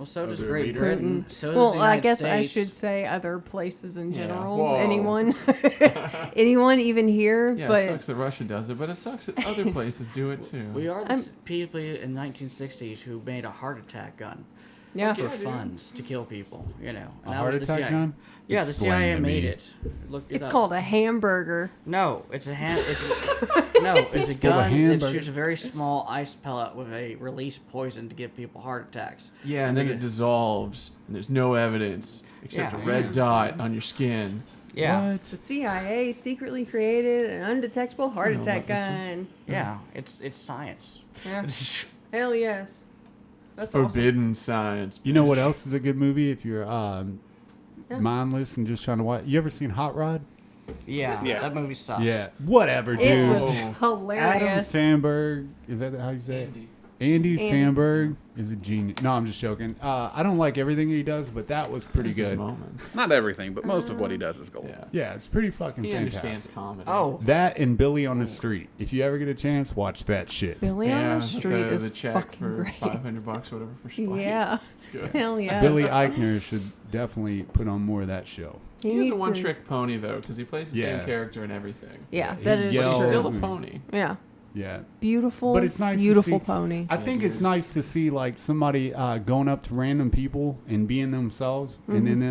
so does their Great leader? Britain. So does well, the I United guess States. I should say other places in Yeah. general. Whoa. Anyone, anyone even here, Yeah, but it sucks that Russia does it, but it sucks that other places do it too. We are the I'm- people in 1960s who made a heart attack gun yeah. for Yeah, dude. funds to kill people. And A that heart was the attack CIA. gun? Yeah, the Explain CIA to made me. it. Look it It's up. called a hamburger. No, it's a hand. It's no, it's a Full of gun that hamburger. shoots a very small ice pellet with a released poison to give people heart attacks. Yeah, and then it dissolves, and there's no evidence except Yeah. a red dot on your skin. Yeah, What? The CIA secretly created an undetectable heart I know attack about this gun. yeah, it's science. Yeah. Hell yes. That's Forbidden science. You know what else is a good movie if you're Yeah. mindless and just trying to watch? You ever seen Hot Rod? Yeah, Yeah. that movie sucks. Yeah. Whatever, It dude. was Oh. hilarious. Adam Sandberg. Is that how you say it? Andy Sandberg is a genius. No, I'm just joking. I don't like everything he does, but that was pretty This is good. moments. Not everything, but most of what he does is gold. Yeah. Yeah, it's pretty fucking He fantastic. understands comedy. Oh, That and Billy on the Street. If you ever get a chance, watch that shit. Billy Yeah, on the with street is the check fucking for great. $500 or whatever for Spike. Yeah. It's good. Hell yes. Billy Eichner should definitely put on more of that show. He He's needs a to- one-trick pony though, because he plays the Yeah. same character in everything. Yeah, He that is yells. He's true. still a and- pony. Yeah. Yeah. Beautiful, But it's nice to beautiful see- pony. I think it's nice to see like somebody going up to random people and being themselves, and then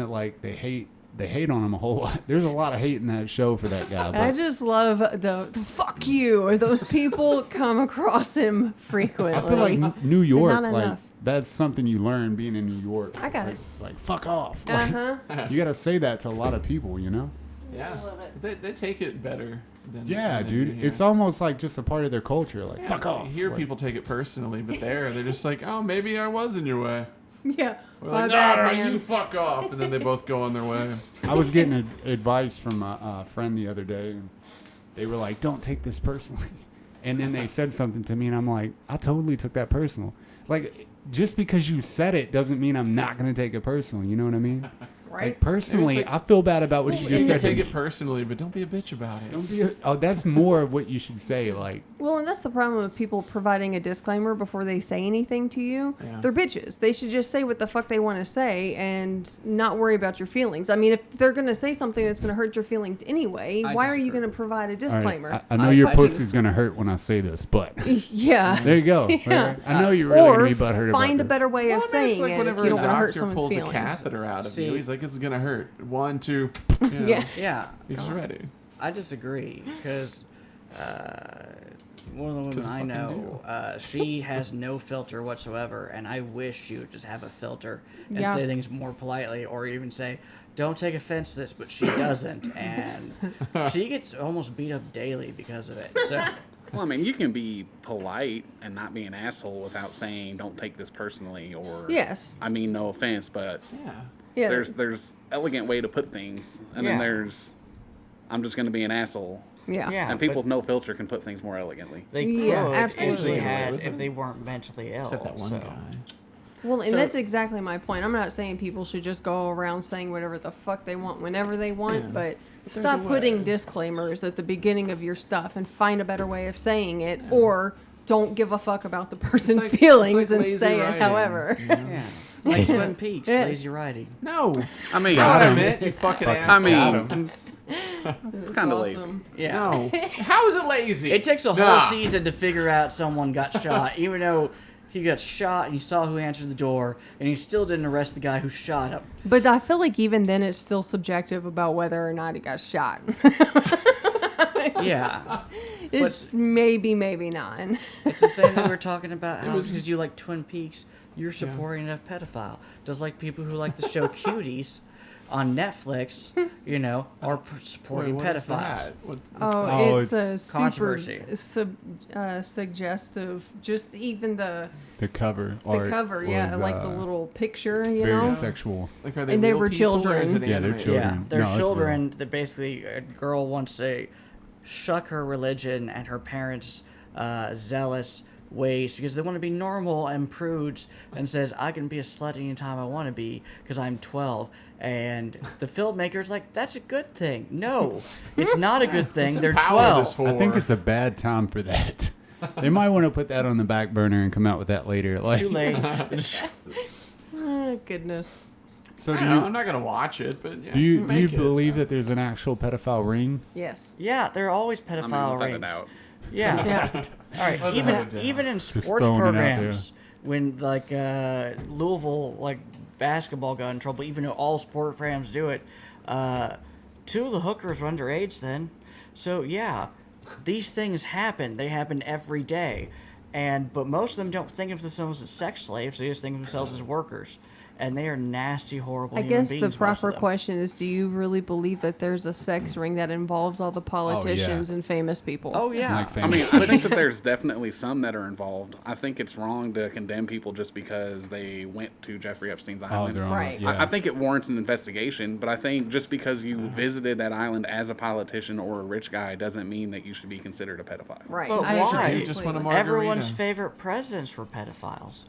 they hate on him a whole lot. There's a lot of hate in that show for that guy. I But just love the fuck you or those people come across him frequently. I feel like New York, not like enough. that's something you learn being in New York. I got like, it. Like fuck off. Like, Uh-huh. you got to say that to a lot of people, you know? Yeah. They take it better than Yeah, than they do dude. here. It's almost like just a part of their culture. Like fuck off. You hear Like, people take it personally, but they're just like, oh, maybe I was in your way. Yeah. We're My like, bad, "Nah, man. you fuck off, and then they both go on their way. I was getting advice from a friend the other day, and they were like, "Don't take this personally." And then they said something to me, and I'm like, "I totally took that personal." Like, just because you said it doesn't mean I'm not gonna take it personal. You know what I mean? Right. Like personally, It's like- I feel bad about what you just You said. to take me. it personally, but don't be a bitch about it. Don't be that's more of what you should say. Like, Well, and that's the problem with people providing a disclaimer before they say anything to you. Yeah. They're bitches. They should just say what the fuck they want to say and not worry about your feelings. I mean, if they're going to say something that's going to hurt your feelings anyway, I why are you disagree. going to provide a all right, disclaimer? I know I your think- pussy's gonna hurt when I say this, but Yeah. there you go. Yeah. Right? I know you're really Or gonna be butthurt about find a this. better way of Well, I mean, saying it's like it if whenever you don't a want to hurt doctor someone's pulls feelings. a catheter out of See- you, he's like, "This is gonna hurt." 1, 2. You know, Yeah. yeah. He's ready. I disagree because one of the women 'Cause I fucking know, she has no filter whatsoever, and I wish she would just have a filter and Yeah. say things more politely, or even say, "Don't take offense to this," but she doesn't, and she gets almost beat up daily because of it. So Well, I mean, you can be polite and not be an asshole without saying, "Don't take this personally," or Yes. I mean, no offense, but Yeah. Yeah. there's elegant way to put things, and then Yeah. there's I'm just going to be an asshole. Yeah. Yeah. And people but with no filter can put things more elegantly. they Yeah, could absolutely. if they weren't mentally ill. Except that one so. guy. Well, and So- that's exactly my point. I'm not saying people should just go around saying whatever the fuck they want whenever they want, Yeah. but there's stop a putting way. disclaimers at the beginning of your stuff and find a better way of saying it, or don't give a fuck about the person's like- feelings it's like and lazy say writing, it however. you know? Yeah. Like Twin Peaks, Yeah. lazy writing. No. I mean, That's what I him. meant, you fucking I asshole. mean, It's kind of lazy. awesome. Yeah. No. How is it lazy? It takes a whole Nah. season to figure out someone got shot, even though he got shot and he saw who answered the door, and he still didn't arrest the guy who shot him. But I feel like even then it's still subjective about whether or not he got shot. Yeah. It's maybe not. It's the same thing we were talking about. How because you like Twin Peaks, you're supporting a pedophile. Just like people who like the show Cuties on Netflix, you know, are supporting Wait, what is pedophiles. that? What's Oh, it's it's a super controversy. suggestive. Just even the cover art cover, yeah, was, like the little picture, you very know. sexual. like, are they And they real were people, or is children. it Yeah, they're animated? children. Yeah, they're No, it's children that basically a girl wants to shuck her religion and her parents' zealous ways because they want to be normal and prudes, and says I can be a slut anytime I want to be because I'm 12. And the filmmaker's like, that's a good thing. No, it's not a good thing. Let's They're empower this 12. I think whore. it's a bad time for that. They might want to put that on the back burner and come out with that later. Like, Too late. Oh, goodness. so I don't know, I'm not gonna watch it, but yeah, do you make it. believe that there's an actual pedophile ring? Yes. Yeah, there are always I mean, pedophile without a rings. doubt. Yeah. Yeah. All right. Without a Even doubt. even in sports throwing it out there. programs, when like Louisville like basketball got in trouble, even though all sport programs do it, 2 of the hookers were underage then. So yeah, these things happen. They happen every day, but most of them don't think of themselves as sex slaves. They just think of themselves as workers. And they are nasty, horrible I human guess the beings, most proper of them. question is, do you really believe that there's a sex ring that involves all the politicians and famous people? Oh yeah. Like I mean, I think that there's definitely some that are involved. I think it's wrong to condemn people just because they went to Jeffrey Epstein's Oh, island. they're on Right. it. Yeah. I think it warrants an investigation, but I think just because you visited that island as a politician or a rich guy doesn't mean that you should be considered a pedophile. Right. But I why? agree You just want a completely. Everyone's Margarita. favorite presidents were pedophiles.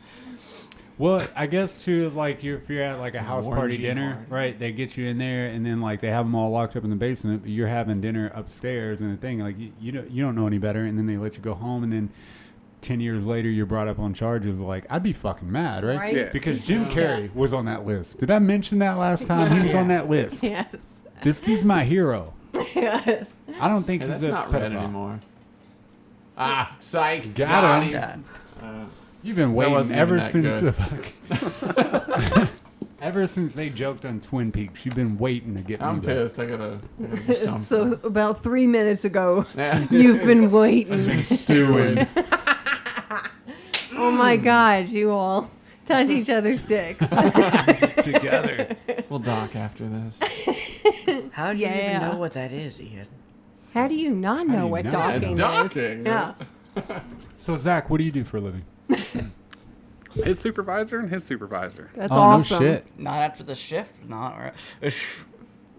Well, I guess too, like if you're at like a house Warren party G. dinner, Hart. right? They get you in there, and then like they have them all locked up in the basement. But you're having dinner upstairs, and the thing like you don't know any better, and then they let you go home, and then 10 years later you're brought up on charges. Like I'd be fucking mad, right? Right? Yeah. Because Jim Carrey was on that list. Did I mention that last time? He was on that list. Yes. This dude's my hero. Yes. I don't think Hey, he's that's a not red pedophile. anymore. Ah, psych. Got him. Yeah. You've been That waiting wasn't ever even that since good. the fuck. Ever since they joked on Twin Peaks, you've been waiting to get I'm me back. pissed. I gotta do something. So about 3 minutes ago, Yeah. you've been waiting. Stewing. Oh my God, you all touch each other's dicks. Together. We'll dock after this. How do you even Yeah. know what that is, Ian? How do you not do know you what know? docking It's is? docking. Yeah. So Zach, what do you do for a living? His supervisor and his supervisor. That's oh awesome. no shit. Not after the shift, not right.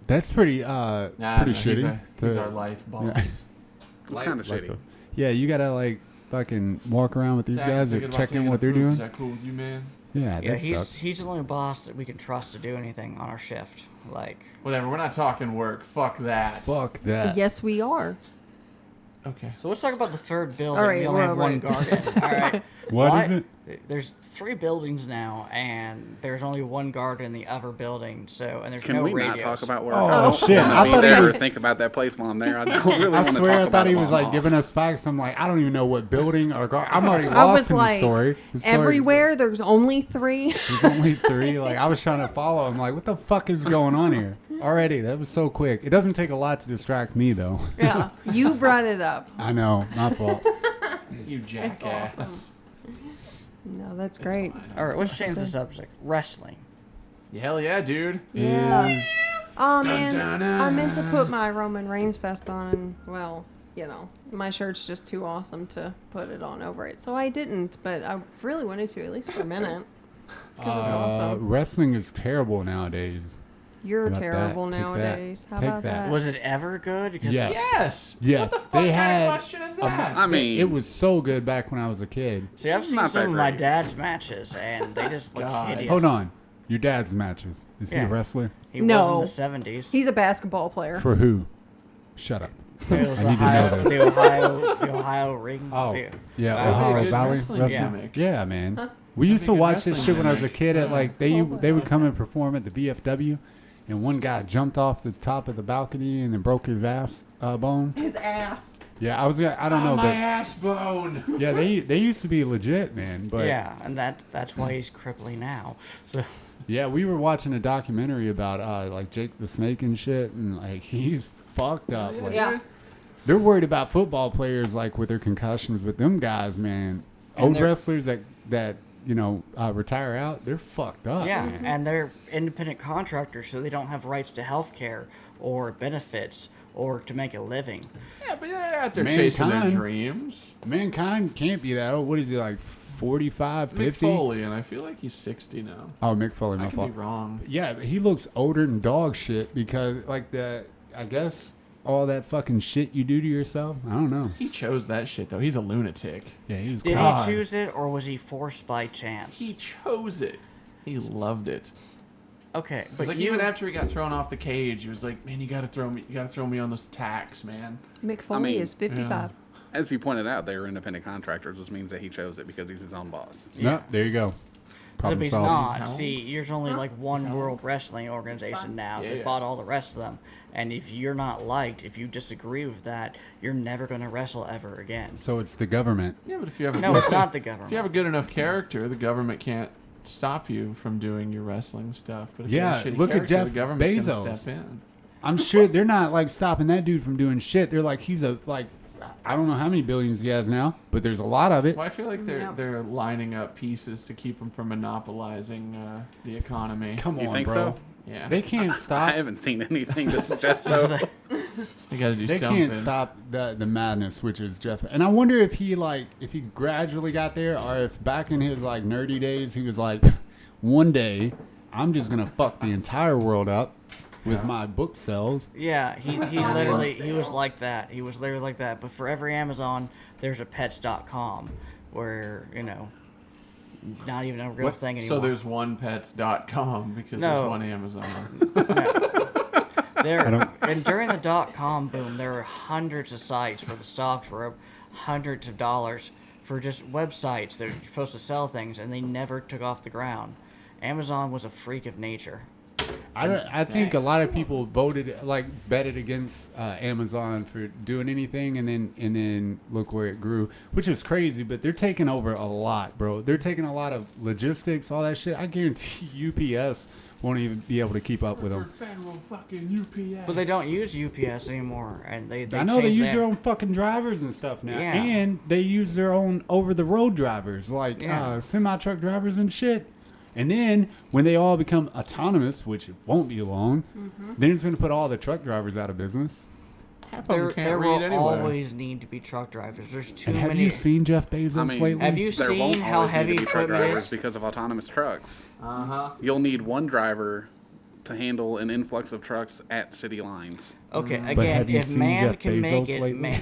That's pretty Nah, pretty no, shitty. He's our life boss. Yeah. It's kind of Like shitty. yeah, you gotta like fucking walk around with these Zach, guys thinking or about check taking in a what they're poop. doing. Is that cool with you, man? Yeah, Yeah, that sucks. he's the only boss that we can trust to do anything on our shift. Like, Whatever. We're not talking work. Fuck that. Fuck that. Yes, we are. Okay. so let's talk about the third building. All right, we only have well, one right. guard. All right. What is it? There's 3 buildings now, and there's only one guard in the other building. So, and there's Can no we radios. not talk about where Oh, I'm shit. gonna I be thought he there was- or think about that place while I'm there? I don't really I want to swear talk I about thought it he while was I'm like off. giving us facts. I'm like, I don't even know what building or I'm already I lost was in like, the story. The story is- everywhere there's only 3. There's only 3. Like I was trying to follow. I'm like, what the fuck is going on here? Already, that was so quick. It doesn't take a lot to distract me though. Yeah. You brought it up. I know, my fault. You jackass. awesome. No, that's great. All right, let's change the subject. Wrestling. Hell yeah, dude. Yeah. Is- Oh man, dun, dun. I meant to put my Roman Reigns vest on, and well, you know, my shirt's just too awesome to put it on over it. So I didn't, but I really wanted to, at least for a minute. Because it's awesome. Wrestling is terrible nowadays. You're How about terrible that? Take nowadays. How Take about that. that? Was it ever good? Because Yes. Yes. Yes, What the fuck they kind had. of question is that? I mean, It was so good back when I was a kid. See, I've seen Not some that of my great. dad's matches, and they just look God. hideous. Hold on, your dad's matches. Is he Yeah. a wrestler? He No. was in the 70s. He's a basketball player. For who? Shut up. It was I need to know this. the Ohio ring. Oh, the- yeah, That'd be a Ohio good Valley wrestling wrestling. gimmick. Yeah, man. We used be to a good watch this wrestling shit when I was a gimmick. kid. At like they Basketball would come and perform at the VFW, and one guy jumped off the top of the balcony and then broke his ass bone. His ass. Yeah, I don't know, my but ass bone. yeah, they used to be legit, man. But Yeah, and that's why he's crippling now. So yeah, we were watching a documentary about like Jake the Snake and shit, and like he's fucked up. Like, Yeah. they're worried about football players like with their concussions, but them guys, man, And old they're- wrestlers that you know retire out, they're fucked up. yeah, man. and they're independent contractors, so they don't have rights to health care or benefits or to make a living. Yeah, but they're out there chasing their Mankind. dreams. Mankind can't be that old. What is he like, 45, Mick 50? Foley, and I feel like he's 60 now. Oh, Mick Foley, I my could fault. be wrong. Yeah, but he looks older than dog shit because like I guess all that fucking shit you do to yourself. I don't know. He chose that shit though. He's a lunatic. Yeah, he's Did God. he choose it, or was he forced by chance? He chose it. He loved it. Okay, It's but like you even after he got thrown off the cage, he was like, "Man, you gotta throw me on those tacks, man." Mick Foley mean, is 55. as he pointed out, they were independent contractors, which means that he chose it because he's his own boss. No, there you go. But Problem he's solved. not. How? See, there's only like one World Wrestling Organization now. Yeah, They yeah. bought all the rest of them. And if you're not liked, if you disagree with that, you're never going to wrestle ever again. So it's the government. Yeah, but if you have a No, good, it's not the if you have a government. good enough character, the government can't stop you from doing your wrestling stuff. But if you Yeah, have a shitty look at character, Jeff the government's gonna Bezos. step in. I'm sure they're not like stopping that dude from doing shit. They're like he's a like I don't know how many billions he has now, but there's a lot of it. Well, I feel like Yeah. they're lining up pieces to keep them from monopolizing the economy. Come You on, think bro. so? Yeah, They can't I stop. haven't seen anything to suggest so. they got to do They something. can't stop the madness, which is Jeff. And I wonder if he gradually got there, or if back in his like nerdy days he was like, one day I'm just gonna fuck the entire world up with my book sales. Yeah, he literally, he was like that. He was literally like that. But for every Amazon, there's a pets.com where, you know, not even a real thing anymore. So there's one pets.com because No. there's one Amazon. And during the .com boom, there were hundreds of sites where the stocks were up hundreds of dollars for just websites that were supposed to sell things, and they never took off the ground. Amazon was a freak of nature. I think a lot of people betted against Amazon for doing anything, and then look where it grew, which is crazy. But they're taking over a lot, bro. They're taking a lot of logistics, all that shit. I guarantee UPS won't even be able to keep up with them. Federal fucking UPS. But they don't use UPS anymore, and they I know they changed use that. their own fucking drivers and stuff now, Yeah. and they use their own over-the-road drivers, like Yeah. semi-truck drivers and shit. And then when they all become autonomous, which it won't be long, then it's going to put all the truck drivers out of business. Half of them There can't read will anyway. always need to be truck drivers. There's too And have many. you seen Jeff Bezos I mean, lately? Have you There seen won't how always heavy need to be truck equipment drivers is? because of autonomous trucks. Uh-huh. You'll need one driver to handle an influx of trucks at city lines. Okay, But again, have you if seen man Jeff can make Bezos it, lately?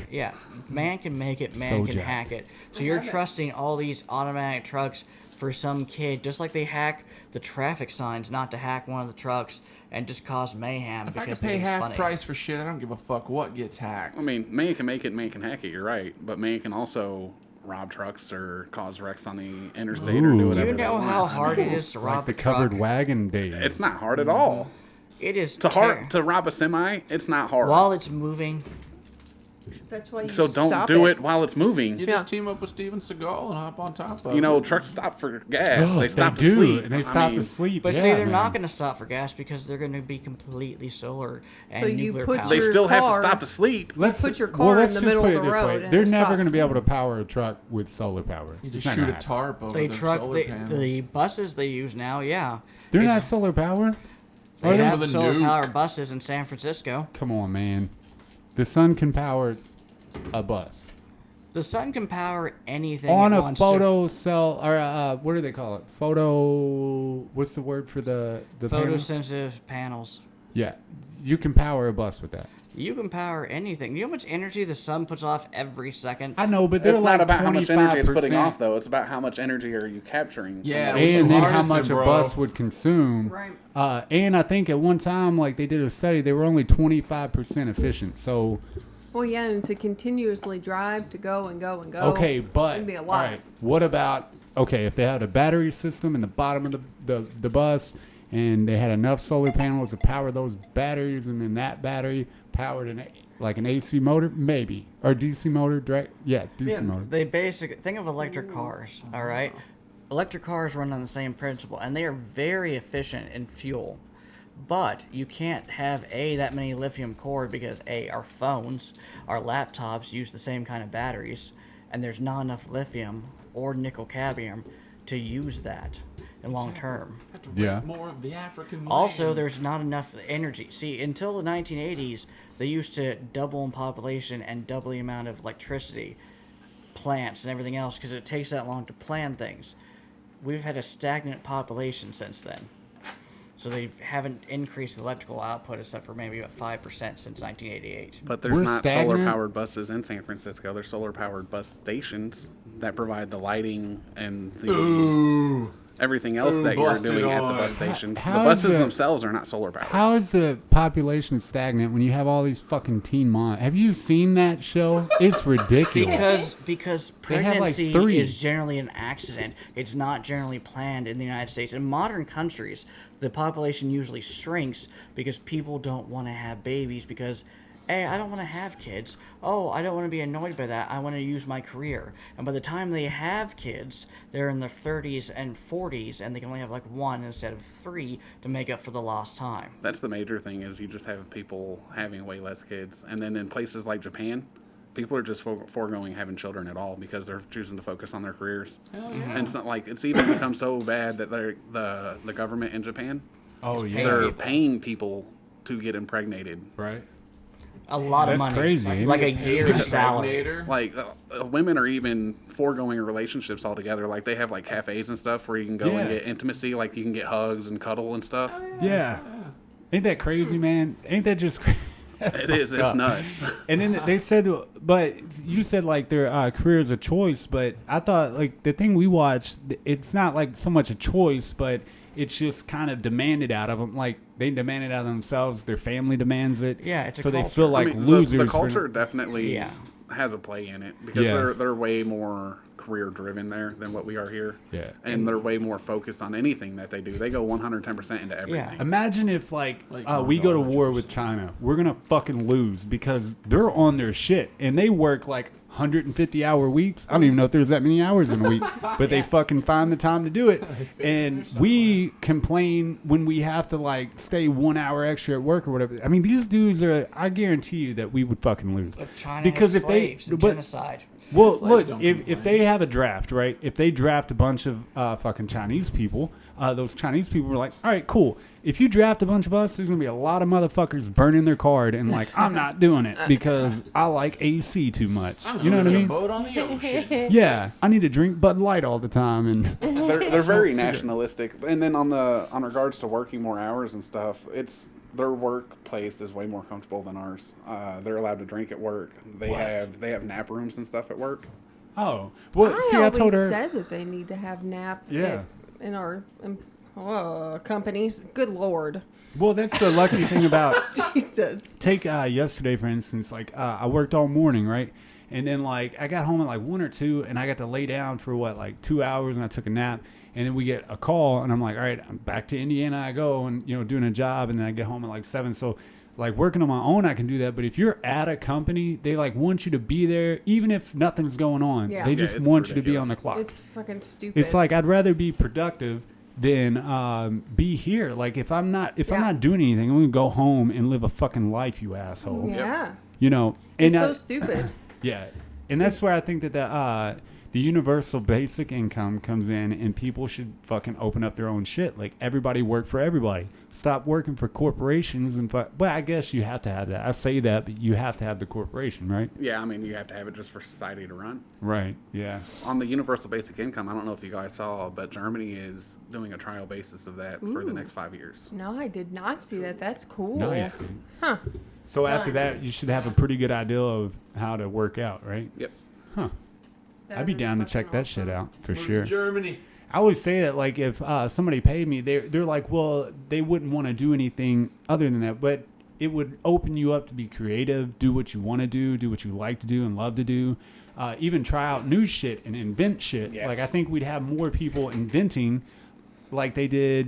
man can make it, man So can jacked. hack it. So you're trusting all these automatic trucks for some kid, just like they hack the traffic signs not to hack one of the trucks and just cause mayhem If I because could they pay think it's half funny. price for shit, I don't give a fuck what gets hacked. I mean, man can make it, man can hack it, you're right. But man can also rob trucks or cause wrecks on the interstate or Ooh. do Do whatever you they know want. how hard it is to like rob the a truck? covered wagon days. It's not hard at all. It is To rob a semi, it's not hard. while it's moving. That's why you so don't stop do it while it's moving. You just team up with Steven Seagal and hop on top of You know, it. trucks stop for gas. Oh, they stop to do, sleep. and they I stop mean, to sleep. But yeah, see, they're man. not going to stop for gas because they're going to be completely solar and So you nuclear put powered. They your still have to car- stop to sleep. Let's put your well, car let's in the just middle put of it the this road way. and They're it never stops. going to be able to power a truck with solar power. You It's just not shoot gonna a happen. tarp over They the truck solar the, panels. the buses they use now, yeah. They're It's- not solar power. They Are they? have With a solar nuke. powered buses in San Francisco. Come on, man. The sun can power a bus The sun can power anything on it a wants to. photo cell, or what do they call it? Photo. What's the word for the panel? Photosensitive panels. Yeah, you can power a bus with that. You can power anything. You know how much energy the sun puts off every second? I know, but they're It's like not about how much energy it's putting 25%. off, though. It's about how much energy are you capturing. from Yeah, that. And then how Artisan, much a bro. bus would consume. Right. And I think at one time, like they did a study, they were only 25% efficient. So, Well, yeah, and to continuously drive, to go and go and go. okay, but It'd be a all lot. right, what about if they had a battery system in the bottom of the bus, and they had enough solar panels to power those batteries, and then that battery powered an AC motor, maybe, or DC motor, direct, DC motor. They basically think of electric cars. All right, electric cars run on the same principle, and they are very efficient in fuel. But you can't have that many lithium cord because our phones, our laptops use the same kind of batteries, and there's not enough lithium or nickel cadmium to use that in long term. Have to Yeah. rip more of the African Also, land. there's not enough energy. See, until the 1980s, they used to double in population and double the amount of electricity, plants, and everything else because it takes that long to plan things. We've had a stagnant population since then. So they haven't increased the electrical output except for maybe about 5% since 1988. But there's We're not stagnant. solar-powered buses in San Francisco. There's solar-powered bus stations that provide the lighting and the everything else that you're busted doing at the on. bus stations. How The is buses it- themselves are not solar-powered. How is the population stagnant when you have all these fucking teen moms? Have you seen that show? It's ridiculous. Because They have, like, pregnancy 3. is generally an accident. It's not generally planned in the United States. In modern countries, the population usually shrinks because people don't want to have babies because, hey, I don't want to have kids. Oh, I don't want to be annoyed by that. I want to use my career. And by the time they have kids, they're in their 30s and 40s, and they can only have like 1 instead of 3 to make up for the lost time. That's the major thing is you just have people having way less kids. And then in places like Japan, people are just foregoing having children at all because they're choosing to focus on their careers. Hell yeah. And it's not like it's even become so bad that the government in Japan, Oh yeah, they're people. paying people to get impregnated. right. A lot That's of money. crazy, ain't Like a it? year's salary. Impregnator. Like women are even foregoing relationships altogether. Like they have like cafes and stuff where you can go and Yeah. get intimacy. Like you can get hugs and cuddle and stuff. Yeah. Ain't that crazy, man? Ain't that just crazy? It is. It's nuts. And then they said, but you said like their career is a choice, but I thought like the thing we watched, it's not like so much a choice, but it's just kind of demanded out of them. Like they demand it out of themselves. Their family demands it. Yeah, it's a so they culture. feel like I mean, losers. The for- culture definitely Yeah. has a play in it because Yeah. they're way more career driven there than what we are here. Yeah. And they're way more focused on anything that they do. They go 110% into everything. Imagine if like Like, we go to $100 war with China, we're gonna fucking lose because they're on their shit and they work like 150-hour weeks. I don't even know if there's that many hours in a week, but they fucking find the time to do it. And we complain when we have to like stay 1 hour extra at work or whatever. I mean, these dudes are. I guarantee you that we would fucking lose China because has if they, slaves and but genocide. well, Slaves look, don't if complain. they have a draft, right? If they draft a bunch of fucking Chinese people, those Chinese people are like, all right, cool. If you draft a bunch of us, there's going to be a lot of motherfuckers burning their card and like, I'm not doing it because I like AC too much. You know what I mean? Boat on the ocean. Yeah, I need to drink Bud Light all the time. And They're very nationalistic. And then on regards to working more hours and stuff, it's their workplace is way more comfortable than ours. They're allowed to drink at work. They have nap rooms and stuff at work. oh, well, see, I always told her. said that they need to have nap Yeah. in our companies. Good Lord. Well, that's the lucky thing about Jesus. take yesterday for instance, like I worked all morning, right? And then like I got home at like 1 or 2 and I got to lay down for what, like 2 hours, and I took a nap. And then we get a call and I'm like, all right, I'm back to Indiana. I go and, you know, doing a job, and then I get home at like 7. So like working on my own, I can do that. But if you're at a company, they like want you to be there even if nothing's going on. Yeah. They Yeah, just it's want you to be ridiculous. on the clock. It's fucking stupid. It's like I'd rather be productive than be here. Like if I'm not doing anything, I'm gonna go home and live a fucking life, you asshole. yeah. You know, and It's so stupid. yeah, and that's where I think that the universal basic income comes in, and people should fucking open up their own shit. Like, everybody work for everybody. Stop working for corporations and but I guess you have to have that. I say that, but you have to have the corporation, right? Yeah, I mean, you have to have it just for society to run. Right. Yeah. On the universal basic income, I don't know if you guys saw, but Germany is doing a trial basis of that for the next 5 years. No, I did not see that. That's cool. Nice. Dude. Huh. So after that, you should have a pretty good idea of how to work out, right? Yep. Huh. I'd be down to check that shit out for sure. Germany. I always say that, like, if somebody paid me, they're like, well, they wouldn't want to do anything other than that, but it would open you up to be creative, do what you want to do what you like to do and love to do, even try out new shit and invent shit. Yeah. Like, I think we'd have more people inventing like they did,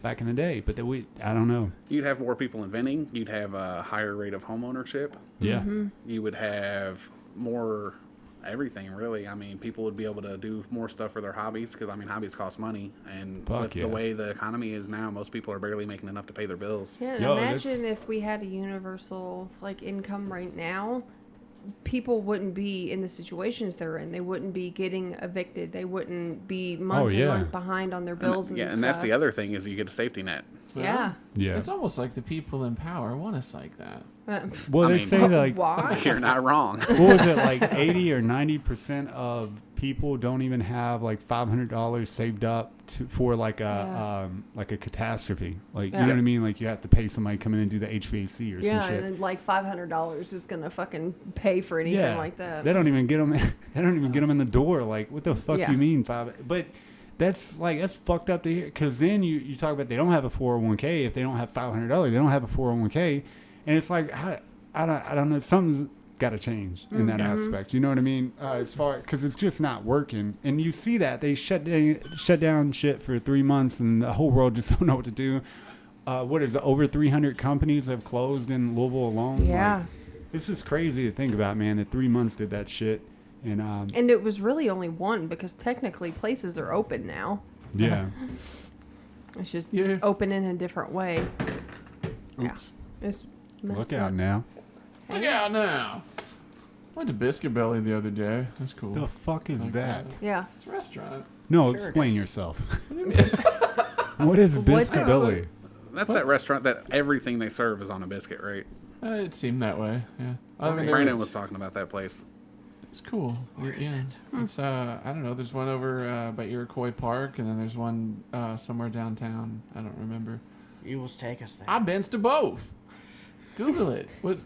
back in the day, but I don't know. You'd have more people inventing. You'd have a higher rate of home ownership. Yeah. You would have more everything, really. I mean, people would be able to do more stuff for their hobbies because, I mean, hobbies cost money. And with the way the economy is now, most people are barely making enough to pay their bills. Yeah, and imagine if we had a universal income right now, people wouldn't be in the situations they're in. They wouldn't be getting evicted. They wouldn't be months and months behind on their bills and stuff. And that's the other thing is you get a safety net. Yeah. Yeah. It's almost like the people in power want us like that. Well, they say that, like, why? You're not wrong. what was it, like 80 or 90% of people don't even have like $500 saved up for like a catastrophe. Like, you know what I mean? Like, you have to pay somebody come in and do the HVAC or some shit. And then like $500 is gonna fucking pay for anything like that. They don't even get them. They don't even get them in the door. Like, what the fuck you mean But that's fucked up to hear. Because then you talk about they don't have a 401k. If they don't have $500, they don't have a 401k. And it's like, I don't know. Something's got to change in that aspect. You know what I mean? Because it's just not working. And you see that they shut down shit for 3 months, and the whole world just don't know what to do. What is it? Over 300 companies have closed in Louisville alone. Yeah. Like, this is crazy to think about, man. That 3 months did that shit. And it was really only one because technically places are open now. Yeah. It's just open in a different way. Oops. Yeah. It's Look out now. Look out now. Went to Biscuit Belly the other day. That's cool. The fuck is that? Yeah. It's a restaurant. No, Sure explain it is. yourself. What is Biscuit Belly? That's that restaurant that everything they serve is on a biscuit, right? It seemed that way. Yeah. I mean, Brandon was talking about that place. It's cool. It's I don't know. There's one over by Iroquois Park, and then there's one somewhere downtown. I don't remember. You will take us there. I've been to both. Google it. What?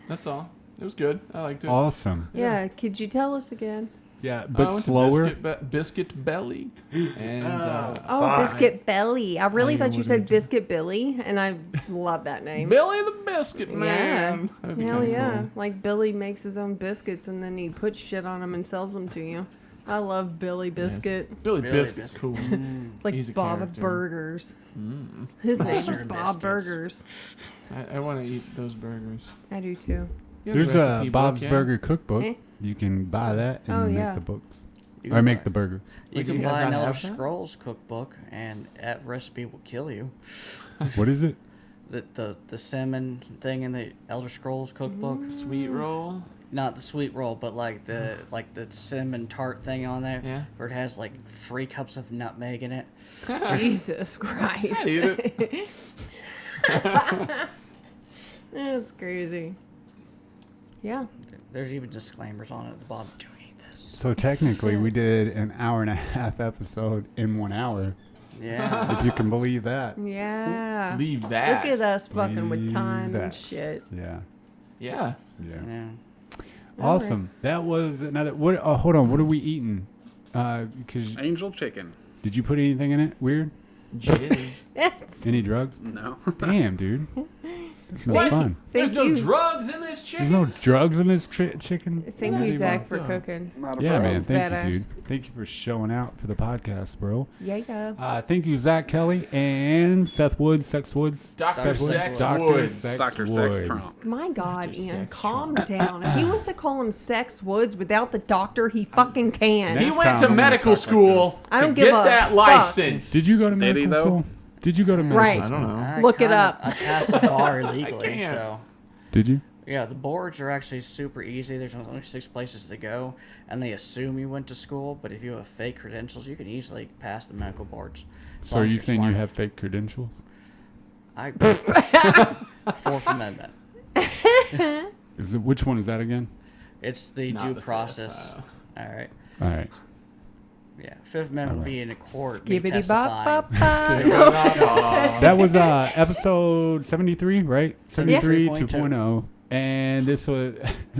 That's all. It was good. I liked it. Awesome. Yeah. Could you tell us again? Yeah, I but went to slower. Biscuit Belly. And Biscuit Belly. I really thought you wouldn't said do- Biscuit Billy, and I love that name. Billy the Biscuit Man. That'd be Hell kinda yeah. cool. Like Billy makes his own biscuits and then he puts shit on them and sells them to you. I love Billy Biscuit. Billy Billy Biscuit's Biscuit. cool. It's like He's a Bob character. Burgers. His name is Buster Bob Biscuits. Burgers. I want to eat those burgers. I do too. You have There's the a recipe Bob's book, yeah? Burger cookbook. Eh? You can buy that and Oh, make yeah. the books. You Or can make buy- the burgers. You Do can you guys buy not another have that? Scrolls cookbook, and that recipe will kill you. What is it? The cinnamon thing in the Elder Scrolls cookbook. Sweet roll. Not the sweet roll, but like the cinnamon tart thing on there, Yeah. where it has like 3 cups of nutmeg in it. Jesus Christ. I'd eat it. That's crazy. Yeah. There's even disclaimers on it at the bottom. Don't eat this. So technically, we Yes. did an hour and a half episode in 1 hour. Yeah. If you can believe that. Yeah. Leave that. Look at us fucking with Leave time and that. shit. Yeah. Yeah. Yeah. Yeah. Awesome. That was another. What? Oh, hold on. What are we eating? Because Angel chicken. did you put anything in it? Weird? Jizz. It's, Any drugs? No. Damn, dude. That's no What? fun. There's Thank no you. drugs in this chicken. There's no drugs in this chicken. Thank That's you, Zach, for fucked up. cooking. Not a Yeah, problem. man. Thank badass. you, dude. Thank you for showing out for the podcast, bro. Yeah. Thank you, Zach Kelly and Seth Woods, Sex Woods. Dr. Seth Woods. Sex Dr. Woods. Sex Dr. Woods. Sex Trump. My God, Just Ian, sex calm down. If he wants to call him Sex Woods without the doctor, he fucking can. He Next went time to I'm gonna medical talk like school I don't to give get a that fuck. license. Did you go to Did he, medical though? school? Did you go to medical Right. I school? don't know. I Look it kinda- up. I passed the bar illegally, can't. so Did you? Yeah, the boards are actually super easy. There's only 6 places to go, and they assume you went to school. But if you have fake credentials, you can easily pass the medical boards. As So are long as you you're saying smart you enough. have fake credentials? Fourth Amendment. Which one is that again? It's the It's not due the fifth, process. All right. All right. Yeah, Fifth Amendment would Alright. be in a court. me Skibbity bop testifying. bop bop. That was episode 73, right? 73 73.2. 2.0. And this was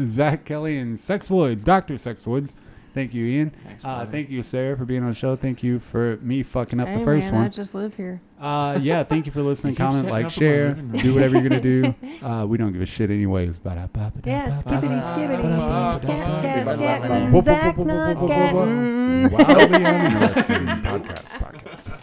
Zach Kelly and Sex Woods, Dr. Sex Woods. Thank you, Ian. Thanks, buddy. Thank you, Sarah, for being on the show. Thank you for me fucking up Hey, the first man, I one. just live here. Yeah, thank you for listening. You keep Comment, setting like, up a share, living room. do whatever you're going to do. We don't give a shit anyways. Yeah, skibbity skibbity. Scat, scat, scat. Ba-da-ba-ba-ba. Zack's not scatting. Wildly uninteresting podcast.